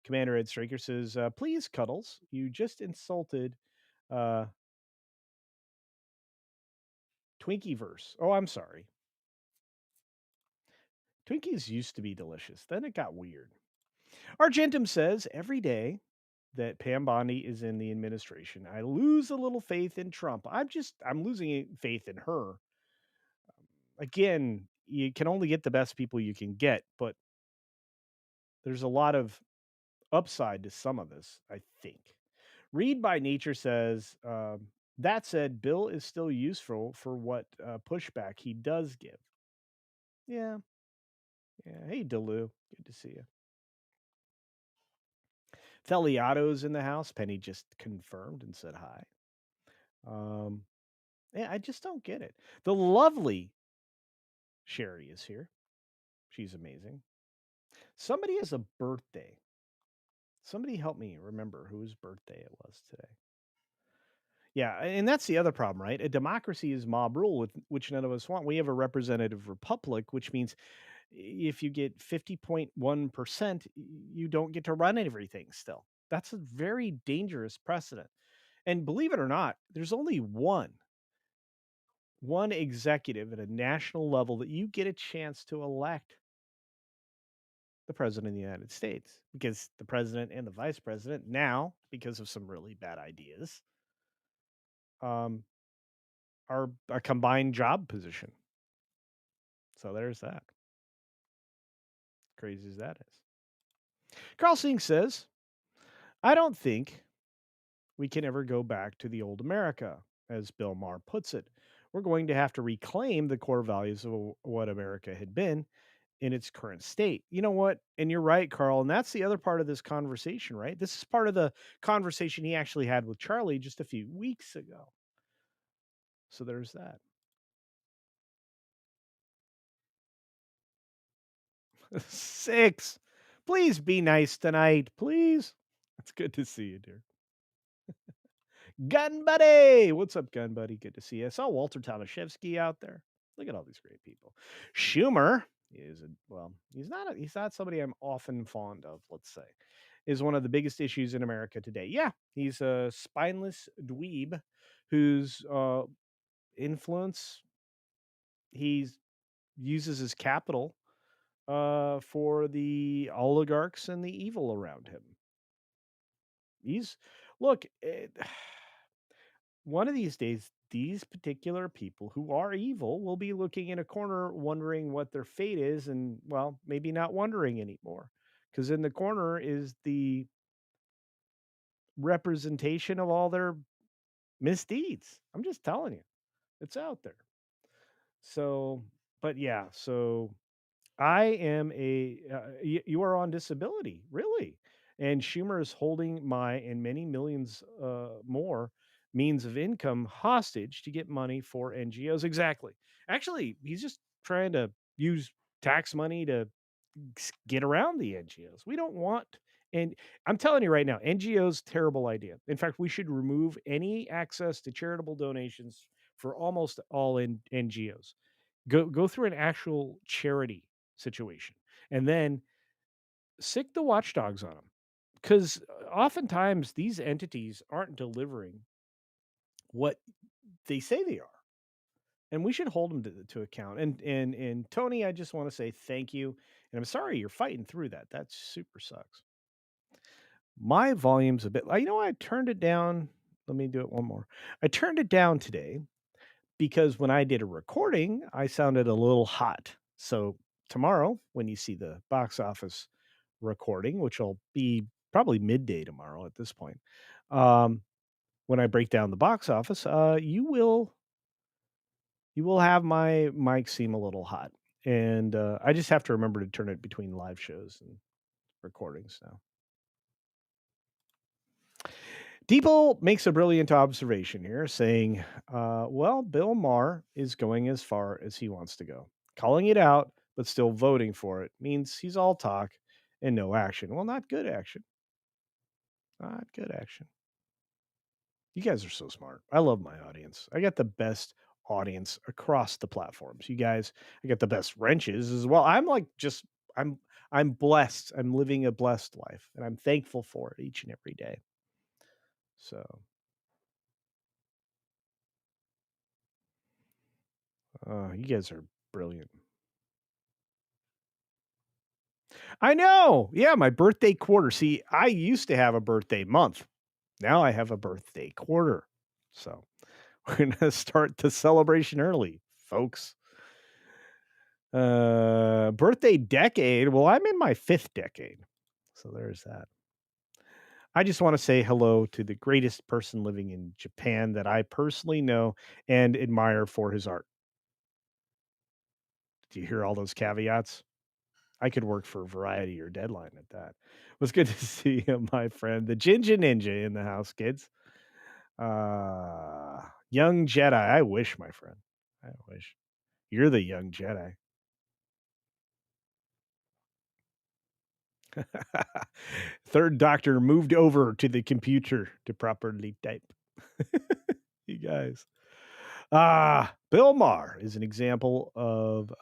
Commander Ed Straker says, please, Cuddles, you just insulted uh, Twinkieverse. Oh, I'm sorry. Twinkies used to be delicious. Then it got weird. Argentum says, every day that Pam Bondi is in the administration, I lose a little faith in Trump. I'm losing faith in her. Again, you can only get the best people you can get, but there's a lot of upside to some of this, I think. Read by Nature says, that said, Bill is still useful for what pushback he does give. Yeah, yeah. Hey, Delu, good to see you. Theliato's in the house. Penny just confirmed and said hi. Um, yeah, I just don't get it. The lovely Sherry is here. She's amazing. Somebody has a birthday. Somebody help me remember whose birthday it was today. Yeah, and that's the other problem, right? A democracy is mob rule, which none of us want. We have a representative republic, which means if you get 50.1%, you don't get to run everything still. That's a very dangerous precedent. And believe it or not, there's only one executive at a national level that you get a chance to elect the president of the United States, because the president and the vice president now, because of some really bad ideas, um, are a combined job position. So there's that. Crazy as that is. Carl Singh says, I don't think we can ever go back to the old America, as Bill Maher puts it. We're going to have to reclaim the core values of what America had been in its current state. You know what? And you're right, Carl. And that's the other part of this conversation, right? This is part of the conversation he actually had with Charlie just a few weeks ago. So there's that. Six. Please be nice tonight. Please. It's good to see you, dear. Gun Buddy. What's up, Gun Buddy? Good to see you. I saw Walter Tomaszewski out there. Look at all these great people. Schumer is he's not somebody I'm often fond of, let's say. Is one of the biggest issues in America today. Yeah, he's a spineless dweeb whose influence he uses his capital for the oligarchs and the evil around him. He's look, one of these days, these particular people who are evil will be looking in a corner wondering what their fate is, and well, maybe not wondering anymore. Because in the corner is the representation of all their misdeeds. I'm just telling you, it's out there. So, but yeah, so I am you are on disability, really. And Schumer is holding my and many millions more means of income hostage to get money for NGOs. Exactly. Actually, he's just trying to use tax money to get around the NGOs. We don't want, and I'm telling you right now, NGOs, terrible idea. In fact, we should remove any access to charitable donations for almost all NGOs. Go through an actual charity situation, and then sick the watchdogs on them, because oftentimes these entities aren't delivering what they say they are, and we should hold them to account. And Tony, I just want to say thank you, and I'm sorry you're fighting through that. That super sucks. My volume's a bit. You know, I turned it down. Let me do it one more. I turned it down today because when I did a recording, I sounded a little hot. So tomorrow, when you see the box office recording, which will be probably midday tomorrow at this point, um, when I break down the box office, you will have my mic seem a little hot, and I just have to remember to turn it between live shows and recordings now. Depot makes a brilliant observation here, saying, well, Bill Maher is going as far as he wants to go. Calling it out, but still voting for it means he's all talk and no action. Well, not good action. Not good action. You guys are so smart. I love my audience. I got the best audience across the platforms. You guys, I got the best wrenches as well. I'm I'm blessed. I'm living a blessed life, and I'm thankful for it each and every day. So you guys are brilliant. I know. Yeah, my birthday quarter. See, I used to have a birthday month. Now I have a birthday quarter. So we're going to start the celebration early, folks. Birthday decade. Well, I'm in my 5th decade. So there's that. I just want to say hello to the greatest person living in Japan that I personally know and admire for his art. Do you hear all those caveats? I could work for Variety or Deadline at that. It was good to see you, my friend. The Ginger Ninja in the house, kids. Young Jedi. I wish, my friend. I wish. You're the young Jedi. Third Doctor moved over to the computer to properly type. You guys. Bill Maher is an example of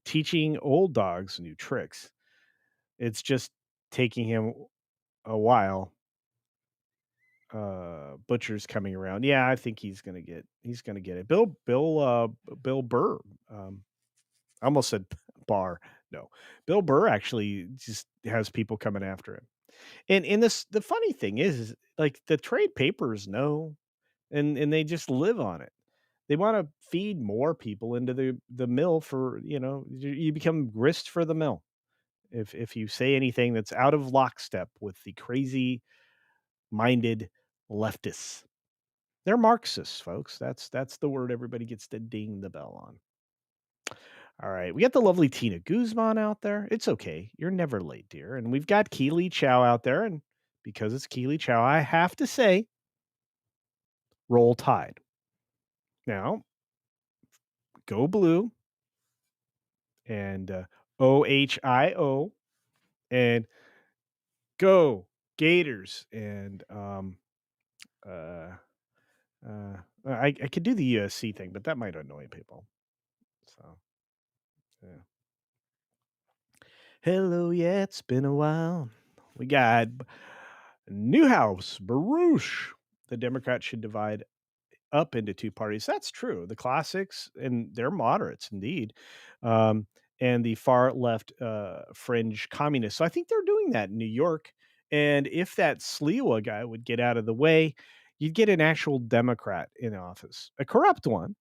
teaching old dogs new tricks. It's just taking him a while. Butcher's coming around. Yeah, I think he's gonna get it. Bill Burr. I almost said Barr. No. Bill Burr actually just has people coming after him. And the funny thing is like the trade papers know and they just live on it. They want to feed more people into the mill for, you become grist for the mill. If you say anything that's out of lockstep with the crazy minded leftists. They're Marxists, folks. That's the word everybody gets to ding the bell on. All right, we got the lovely Tina Guzman out there. It's okay. You're never late, dear. And we've got Keely Chow out there. And because it's Keely Chow, I have to say, roll tide. Now, go blue and OHIO and go Gators. And uh, I could do the USC thing, but that might annoy people. So, yeah. Hello, yeah, it's been a while. We got Newhouse, Baruch. The Democrats should divide up into two parties. That's true. The classics, and they're moderates indeed, um, and the far left fringe communists. So I think they're doing that in New York. And if that Sliwa guy would get out of the way, you'd get an actual Democrat in office, a corrupt one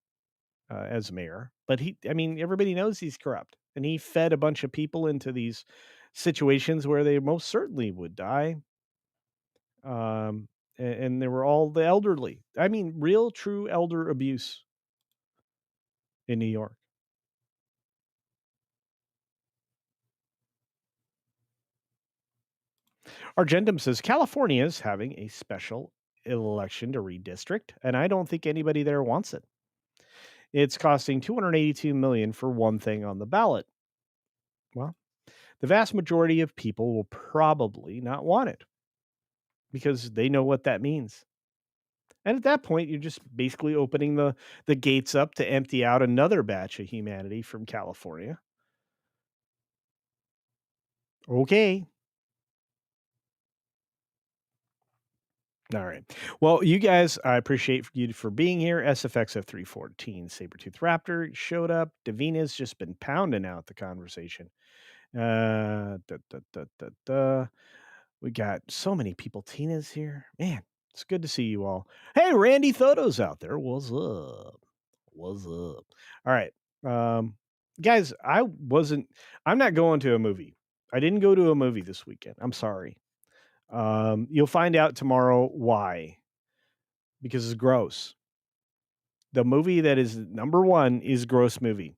as mayor. But everybody knows he's corrupt, and he fed a bunch of people into these situations where they most certainly would die. And they were all the elderly. Real, true elder abuse in New York. Argendum says California is having a special election to redistrict, and I don't think anybody there wants it. It's costing $282 million for one thing on the ballot. Well, the vast majority of people will probably not want it because they know what that means. And at that point, you're just basically opening the gates up to empty out another batch of humanity from California. Okay. All right. Well, you guys, I appreciate you for being here. SFX 314, Sabretooth Raptor showed up. Davina's just been pounding out the conversation. Da, da, da, da, da. We got so many people. Tina's here. Man, it's good to see you all. Hey, Randy Thoto's out there. What's up? What's up? All right. Guys, I'm not going to a movie. I didn't go to a movie this weekend. I'm sorry. You'll find out tomorrow why. Because it's gross. The movie that is number one is gross movie.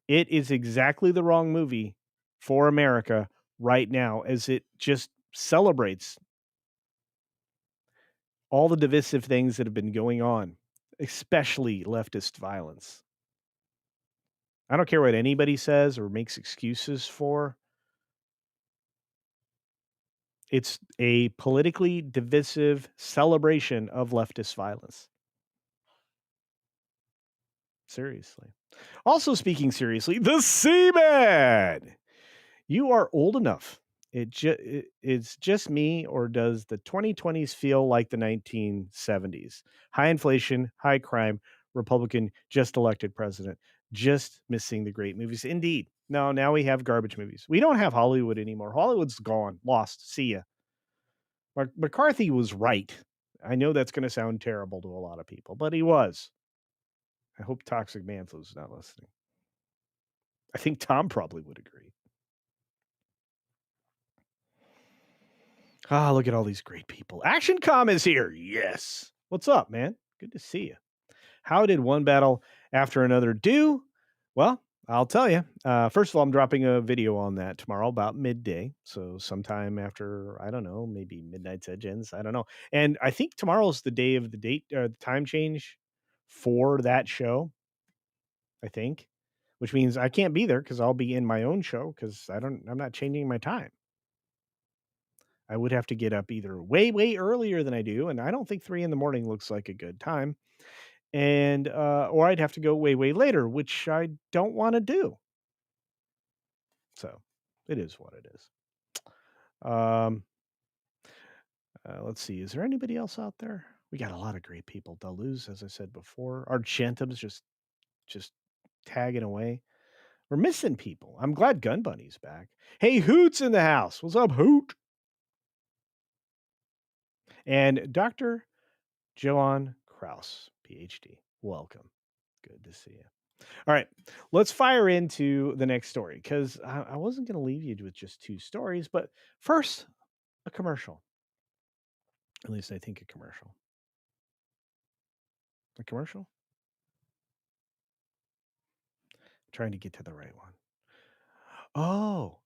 It is exactly the wrong movie for America right now, as it just celebrates all the divisive things that have been going on, especially leftist violence. I don't care what anybody says or makes excuses for. It's a politically divisive celebration of leftist violence. Seriously. Also speaking seriously, the Seaman. You are old enough. It's just me, or does the 2020s feel like the 1970s? High inflation, high crime, Republican just elected president, just missing the great movies. Indeed. No, now we have garbage movies. We don't have Hollywood anymore. Hollywood's gone, lost. See ya. McCarthy was right. I know that's going to sound terrible to a lot of people, but he was. I hope Toxic Manflu's not listening. I think Tom probably would agree. Ah, look at all these great people. Action Com is here. Yes. What's up, man? Good to see you. How did one battle after another do? Well, I'll tell you. First of all, I'm dropping a video on that tomorrow about midday. So sometime after, I don't know, maybe Midnight's Edge ends. I don't know. And I think tomorrow's the day of the date, the time change for that show, I think, which means I can't be there because I'll be in my own show because I'm not changing my time. I would have to get up either way, way earlier than I do. And I don't think 3 in the morning looks like a good time. And or I'd have to go way, way later, which I don't want to do. So it is what it is. Um, let's see. Is there anybody else out there? We got a lot of great people. Daluz, as I said before. Argentum's just tagging away. We're missing people. I'm glad Gun Bunny's back. Hey, Hoot's in the house. What's up, Hoot? And Dr. Joan Kraus, PhD. Welcome. Good to see you. All right, let's fire into the next story because I wasn't going to leave you with just two stories, but first, a commercial. At least I think a commercial. A commercial? Trying to get to the right one. Oh,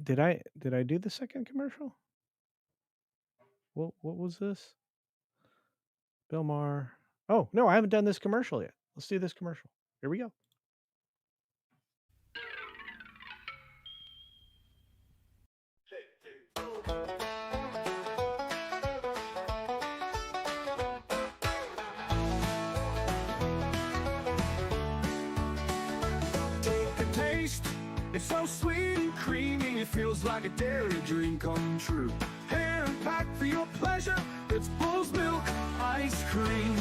did I do the second commercial? What was this? Bill Maher. Oh no, I haven't done this commercial yet. Let's do this commercial. Here we go. Take a taste. It's so sweet and creamy, it feels like a dairy dream come true. Hand packed for your pleasure, it's Bull's Milk Ice Cream.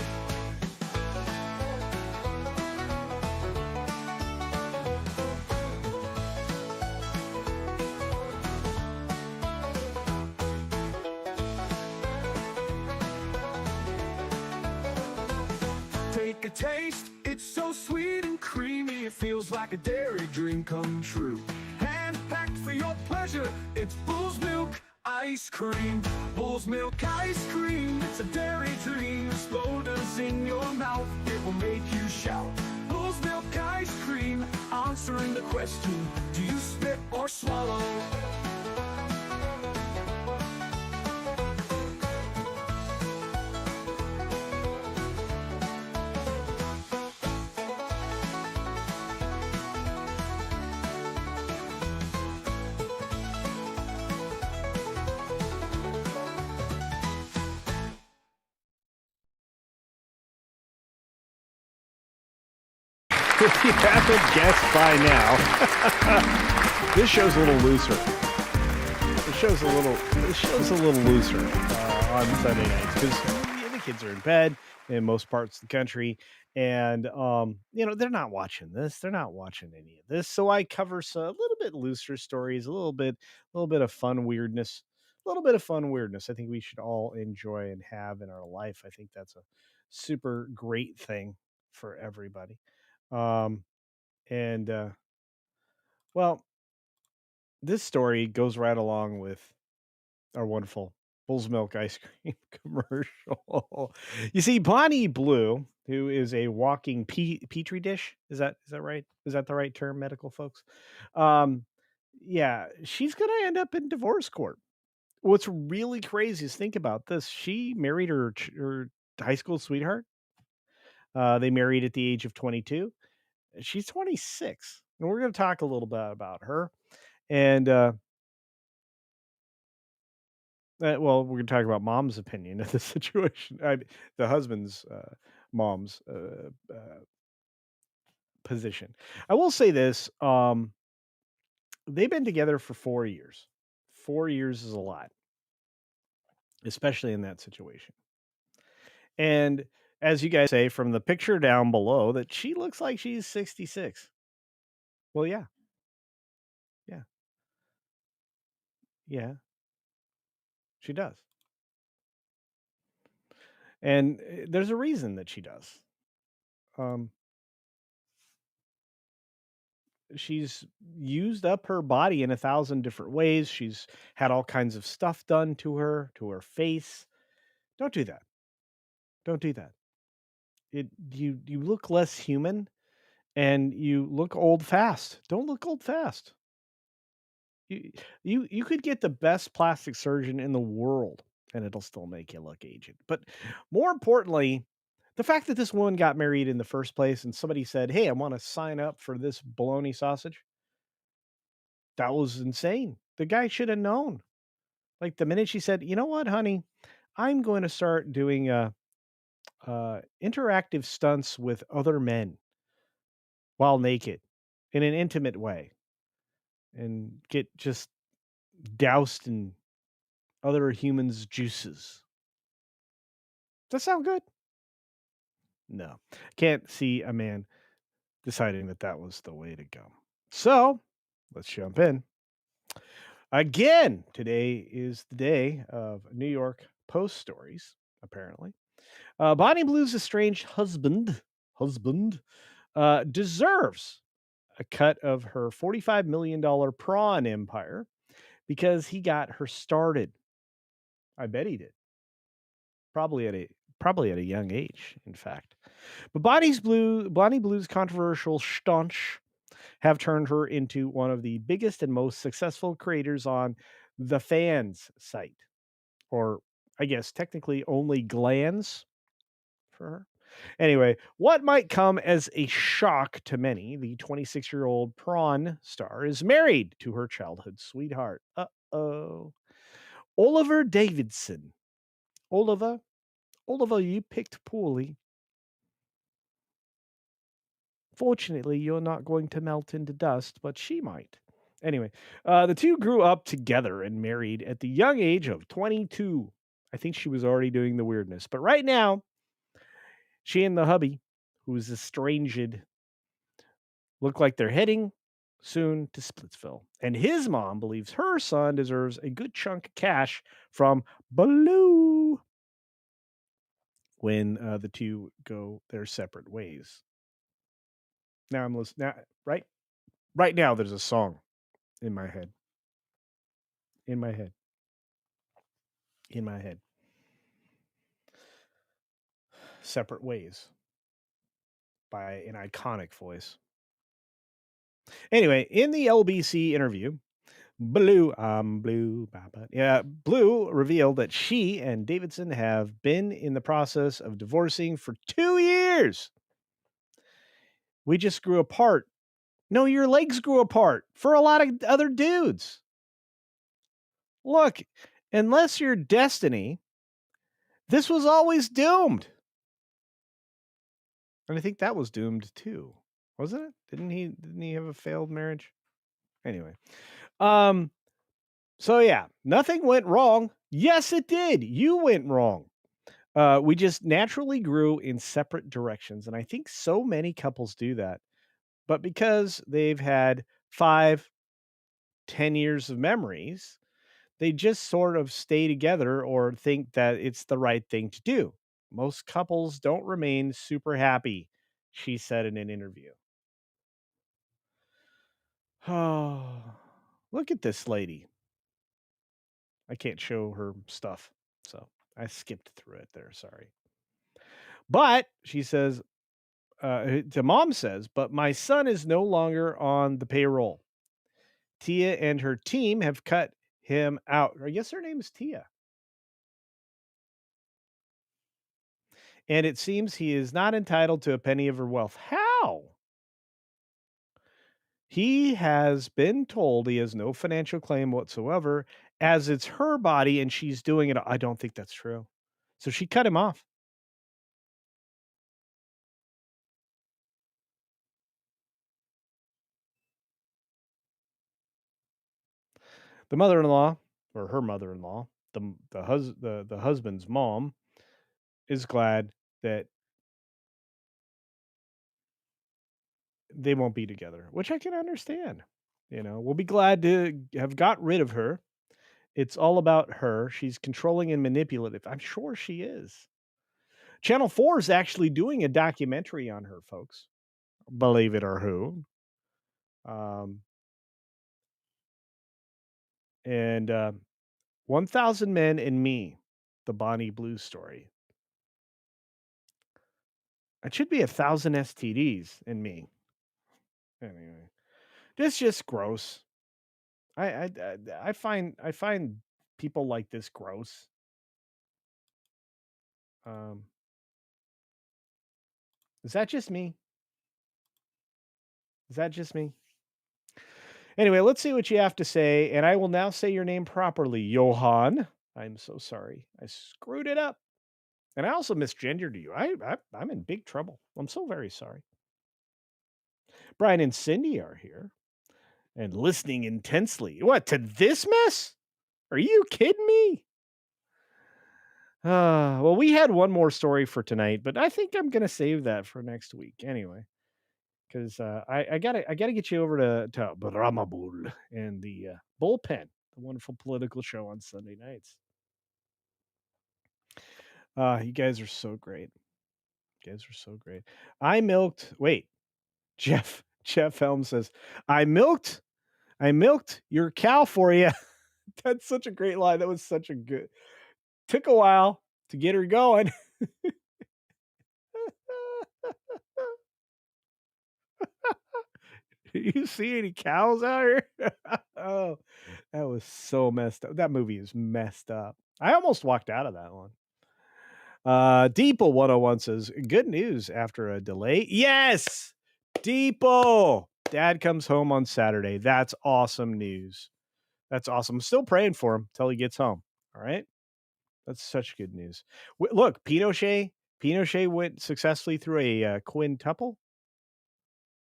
Take a taste, it's so sweet and creamy, it feels like a dairy dream come true. Hand packed for your pleasure, it's Bull's Milk Ice Cream. Bull's Milk Ice Cream, it's a dairy dream. Exploders in your mouth, it will make you shout. Bull's Milk Ice Cream, answering the question, do you spit or swallow? If you haven't guessed by now, this show's a little looser. This show's a little looser on Sunday nights because the kids are in bed in most parts of the country, and they're not watching this. They're not watching any of this. So I cover a little bit looser stories, a little bit of fun weirdness, a little bit of fun weirdness. I think we should all enjoy and have in our life. I think that's a super great thing for everybody. Um, and well, this story goes right along with our wonderful Bull's Milk ice cream commercial. You see, Bonnie Blue, who is a walking petri dish, is that right? Is that the right term, medical folks? Um, yeah, she's gonna end up in divorce court. What's really crazy is think about this. She married her high school sweetheart. They married at the age of 22. She's 26, and we're going to talk a little bit about her. And well, we're going to talk about mom's opinion of the situation. The husband's mom's position. I will say this: they've been together for 4 years. 4 years is a lot, especially in that situation. And as you guys say from the picture down below, that she looks like she's 66. Well, yeah, yeah, yeah, she does. And there's a reason that she does. Um, she's used up her body in 1,000 different ways. She's had all kinds of stuff done to her face. Don't do that. Don't do that. You look less human and you look old fast. Don't look old fast. You you could get the best plastic surgeon in the world and it'll still make you look aged. But more importantly, the fact that this woman got married in the first place and somebody said, "Hey, I want to sign up for this bologna sausage." That was insane. The guy should have known. Like the minute she said, "You know what, honey? I'm going to start doing interactive stunts with other men while naked in an intimate way and get just doused in other humans' juices." Does that sound good? No. Can't see a man deciding that that was the way to go. So let's jump in. Again, today is the day of New York Post stories, apparently. Bonnie Blue's estranged husband deserves a cut of her $45 million prawn empire because he got her started. I bet he did. Probably at a young age, in fact. But Bonnie Blue's controversial staunch have turned her into one of the biggest and most successful creators on the fans site, or I guess technically only glands for her. Anyway, what might come as a shock to many, the 26-year-old prawn star is married to her childhood sweetheart. Uh-oh. Oliver Davidson. Oliver, Oliver, you picked poorly. Fortunately, you're not going to melt into dust, but she might. Anyway, the two grew up together and married at the young age of 22. I think she was already doing the weirdness. But right now, she and the hubby, who's estranged, look like they're heading soon to Splitsville. And his mom believes her son deserves a good chunk of cash from Baloo when the two go their separate ways. Now I'm listening. Now, right now, there's a song in my head. In my head. In my head. Separate Ways by an iconic voice. Anyway, in the LBC interview, Blue revealed that she and Davidson have been in the process of divorcing for 2 years. We just grew apart. No, your legs grew apart for a lot of other dudes. Look, unless you're Destiny, this was always doomed. And I think that was doomed too. Wasn't it? Didn't he have a failed marriage? Anyway. So yeah, nothing went wrong. Yes, it did. You went wrong. We just naturally grew in separate directions. And I think so many couples do that. But because they've had 5, 10 years of memories, they just sort of stay together or think that it's the right thing to do. Most couples don't remain super happy, she said in an interview. Oh, look at this lady. I can't show her stuff, so I skipped through it there. Sorry. But she says, the mom says, but my son is no longer on the payroll. Tia and her team have cut him out. I guess her name is Tia. And it seems he is not entitled to a penny of her wealth. How? He has been told he has no financial claim whatsoever, as it's her body and she's doing it. I don't think that's true. So she cut him off. The mother-in-law, or her mother-in-law, the husband's mom, is glad that they won't be together, which I can understand. We'll be glad to have got rid of her. It's all about her. She's controlling and manipulative. I'm sure she is. Channel 4 is actually doing a documentary on her, folks. Believe it or who. Um, and 1,000 Men and Me, the Bonnie Blue story. It should be 1,000 STDs in me. Anyway, this just gross. I find people like this gross. Um, is that just me? Is that just me? Anyway, let's see what you have to say, and I will now say your name properly, Johann. I'm so sorry. I screwed it up. And I also misgendered you. I'm in big trouble. I'm so very sorry. Brian and Cindy are here and listening intensely. What, to this mess? Are you kidding me? Well, we had one more story for tonight, but I think I'm gonna save that for next week anyway. Because I gotta get you over to Bramabul and the bullpen, the wonderful political show on Sunday nights. You guys are so great. You guys are so great. I milked. Wait, Jeff Helm says, I milked your cow for you. That's such a great line. That was such a good. Took a while to get her going. You see any cows out here? Oh, that was so messed up. That movie is messed up. I almost walked out of that one. Deeple 101 says, good news after a delay. Yes, Deeple. Dad comes home on Saturday. That's awesome news. That's awesome. I'm still praying for him till he gets home. All right. That's such good news. Look, Pinochet went successfully through a quintuple.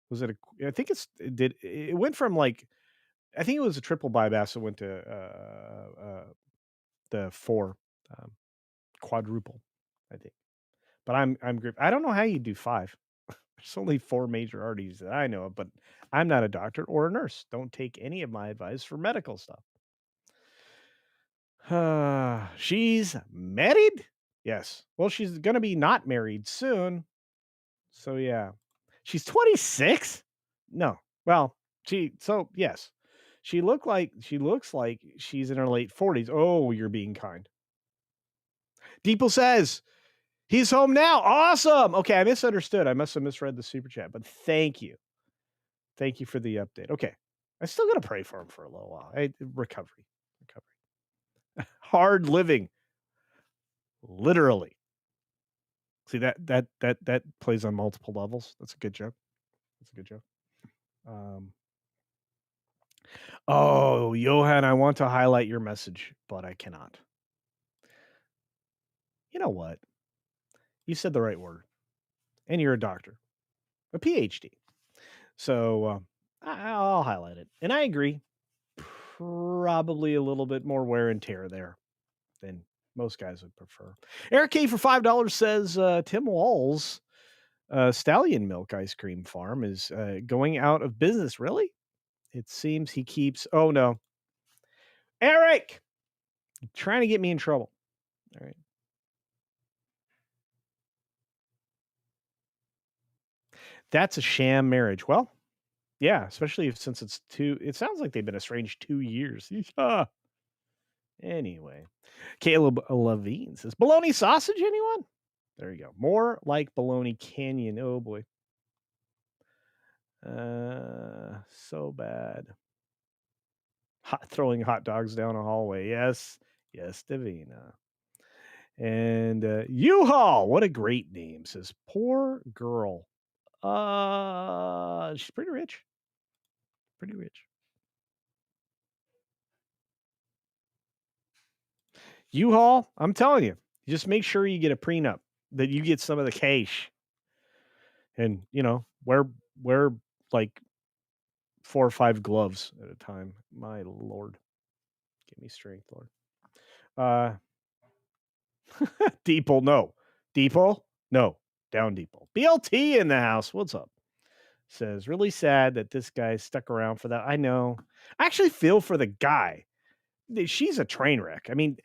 Was it I think it went from like, I think it was a triple bypass that went to the four quadruple, I think. But I don't know how you do five. There's only four major arteries that I know of, but I'm not a doctor or a nurse. Don't take any of my advice for medical stuff. She's married? Yes. Well, she's gonna be not married soon. So yeah. She's 26? No. Well, yes. She looks like she's in her late 40s. Oh, you're being kind. Deeple says he's home now. Awesome. Okay, I misunderstood. I must have misread the super chat, but thank you. Thank you for the update. Okay. I still gotta pray for him for a little while. Recovery. Hard living. Literally. See that plays on multiple levels. That's a good joke. That's a good joke. Oh, Johan, I want to highlight your message, but I cannot. You know what? You said the right word, and you're a doctor, a PhD. So I'll highlight it, and I agree. Probably a little bit more wear and tear there than most guys would prefer. Eric K for $5 says Tim Wall's stallion milk ice cream farm is going out of business. Really? It seems he keeps. Oh no, Eric, you're trying to get me in trouble. All right. That's a sham marriage. Well, yeah, especially since it's it sounds like they've been estranged 2 years. Anyway, Caleb Levine says, bologna sausage, anyone? There you go. More like bologna canyon. Oh boy. So bad. Throwing hot dogs down a hallway. Yes. Yes, Davina. And U-Haul, what a great name, says poor girl. She's pretty rich. Pretty rich. U-Haul, I'm telling you, just make sure you get a prenup, that you get some of the cash. And, wear like 4 or 5 gloves at a time. My Lord. Give me strength, Lord. Deeple, no. Deeple, no. Down Deeple. BLT in the house. What's up? Says, really sad that this guy stuck around for that. I know. I actually feel for the guy. She's a train wreck. I mean,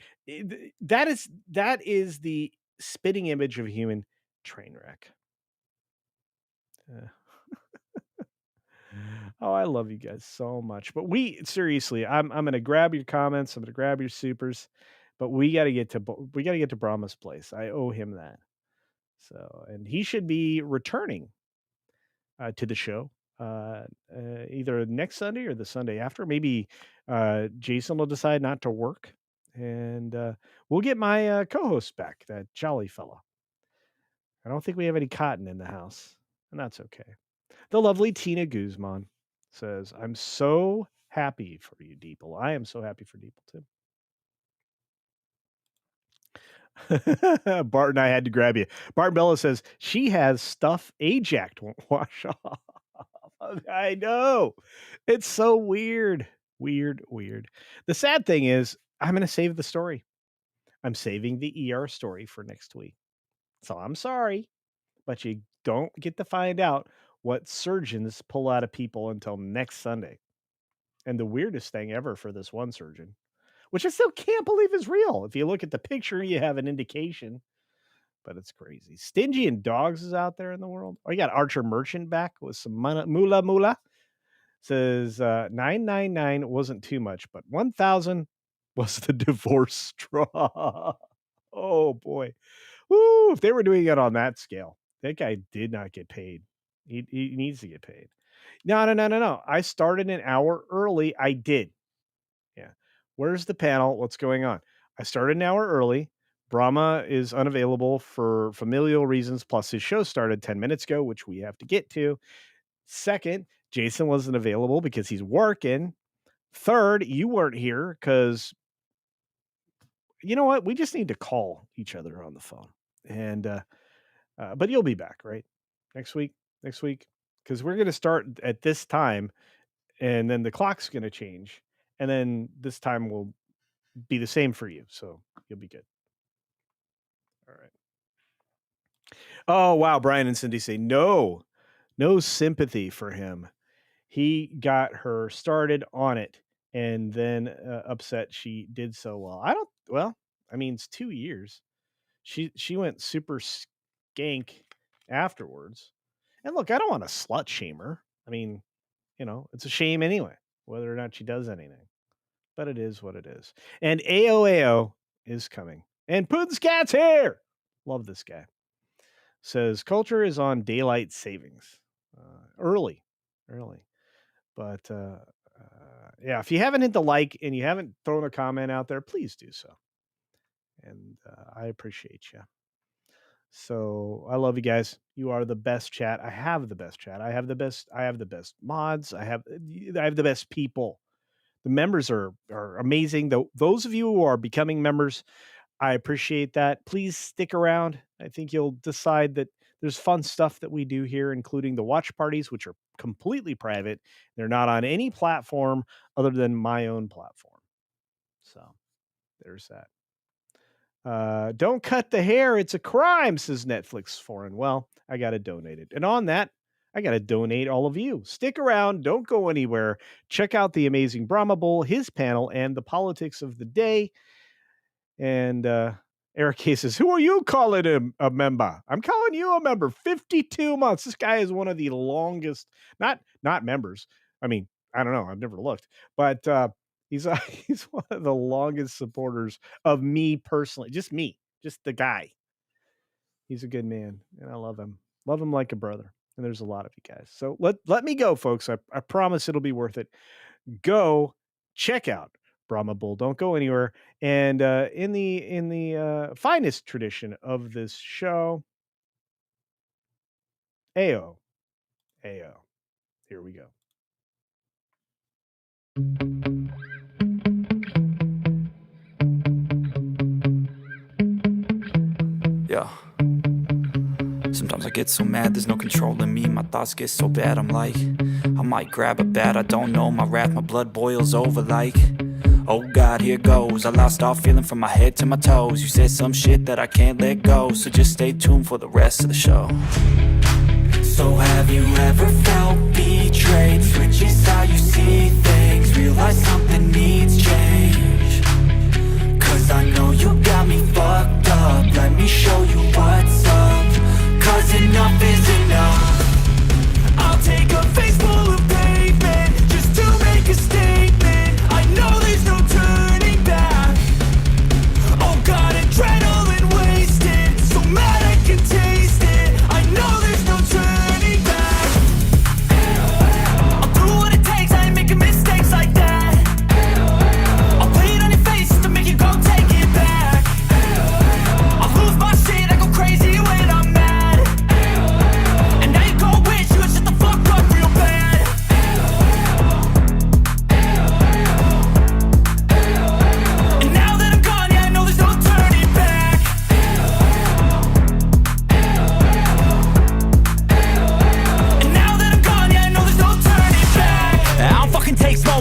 that is the spitting image of a human train wreck. Oh, I love you guys so much. But seriously, I'm gonna grab your comments. I'm gonna grab your supers. But we got to get to Brahma's place. I owe him that. So, and he should be returning to the show either next Sunday or the Sunday after. Maybe Jason will decide not to work, and we'll get my co-host back, that jolly fella. I don't think we have any cotton in the house, and that's okay. The lovely Tina Guzman says, "I'm so happy for you, Deeple. I am so happy for Deeple too." Barton, I had to grab you. Barton Bella says she has stuff Ajax won't wash off. I know. It's so weird. Weird. The sad thing is, I'm going to save the story. I'm saving the ER story for next week. So I'm sorry, but you don't get to find out what surgeons pull out of people until next Sunday. And the weirdest thing ever for this one surgeon, which I still can't believe is real. If you look at the picture, you have an indication, but it's crazy. Stingy and Dogs is out there in the world. Oh, you got Archer Merchant back with some moolah. Says 999 wasn't too much, but 1,000 was the divorce straw. Oh boy. Woo, if they were doing it on that scale, that guy did not get paid. He needs to get paid. No. I started an hour early. I did. Yeah. Where's the panel? What's going on? I started an hour early. Brahma is unavailable for familial reasons, plus his show started 10 minutes ago, which we have to get to. Second, Jason wasn't available because he's working. Third, you weren't here because, you know what? We just need to call each other on the phone. And but you'll be back, right? Next week, because we're going to start at this time, and then the clock's going to change, and then this time will be the same for you, so you'll be good. All right. Oh wow, Brian and Cindy say no sympathy for him. He got her started on it and then upset she did so well. I mean, it's 2 years. She went super skank afterwards. And look, I don't want to slut shame her. I mean, it's a shame anyway, whether or not she does anything. But it is what it is. And AOAO is coming. And Putin's cat's here. Love this guy. Says culture is on daylight savings. Early. But yeah, if you haven't hit the like and you haven't thrown a comment out there, please do so. And I appreciate you. So I love you guys. You are the best chat. I have the best chat. I have the best mods. I have the best people. The members are amazing. Those of you who are becoming members, I appreciate that. Please stick around. I think you'll decide that there's fun stuff that we do here, including the watch parties, which are completely private. They're not on any platform other than my own platform. So there's that. Don't cut the hair. It's a crime, says Netflix Foreign. Well, I got to donate it. And on that, I got to donate all of you. Stick around. Don't go anywhere. Check out the amazing Brahma Bull, his panel, and the politics of the day. And Eric K says, who are you calling him a member? I'm calling you a member. 52 months. This guy is one of the longest, not members. I mean, I don't know. I've never looked. But he's one of the longest supporters of me personally. Just me. Just the guy. He's a good man. And I love him. Love him like a brother. And there's a lot of you guys. So let me go, folks. I promise it'll be worth it. Go check out Brahma Bull. Don't go anywhere. And in the finest tradition of this show, Ayo. Here we go. Yeah. Sometimes I get so mad, there's no controlling me. My thoughts get so bad, I'm like, I might grab a bat, I don't know. My wrath, my blood boils over like, oh God, here goes. I lost all feeling from my head to my toes. You said some shit that I can't let go, so just stay tuned for the rest of the show. So have you ever felt betrayed? Switches how you see things, realize something needs change. Cause I know you got me fucked up, let me show you what's up. Cause enough is enough. I'll take a face full of pavement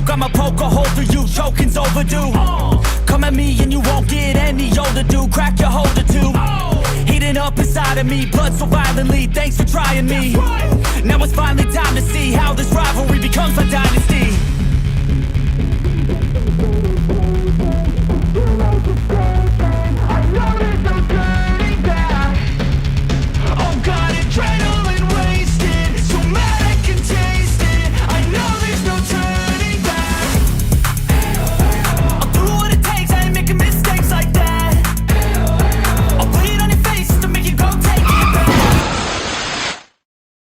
joke, I'ma poke a hole through you, choking's overdue. Come at me and you won't get any older, dude. Crack your holder too. Heating up inside of me, blood so violently. Thanks for trying me. Now it's finally time to see how this rivalry becomes a dynasty.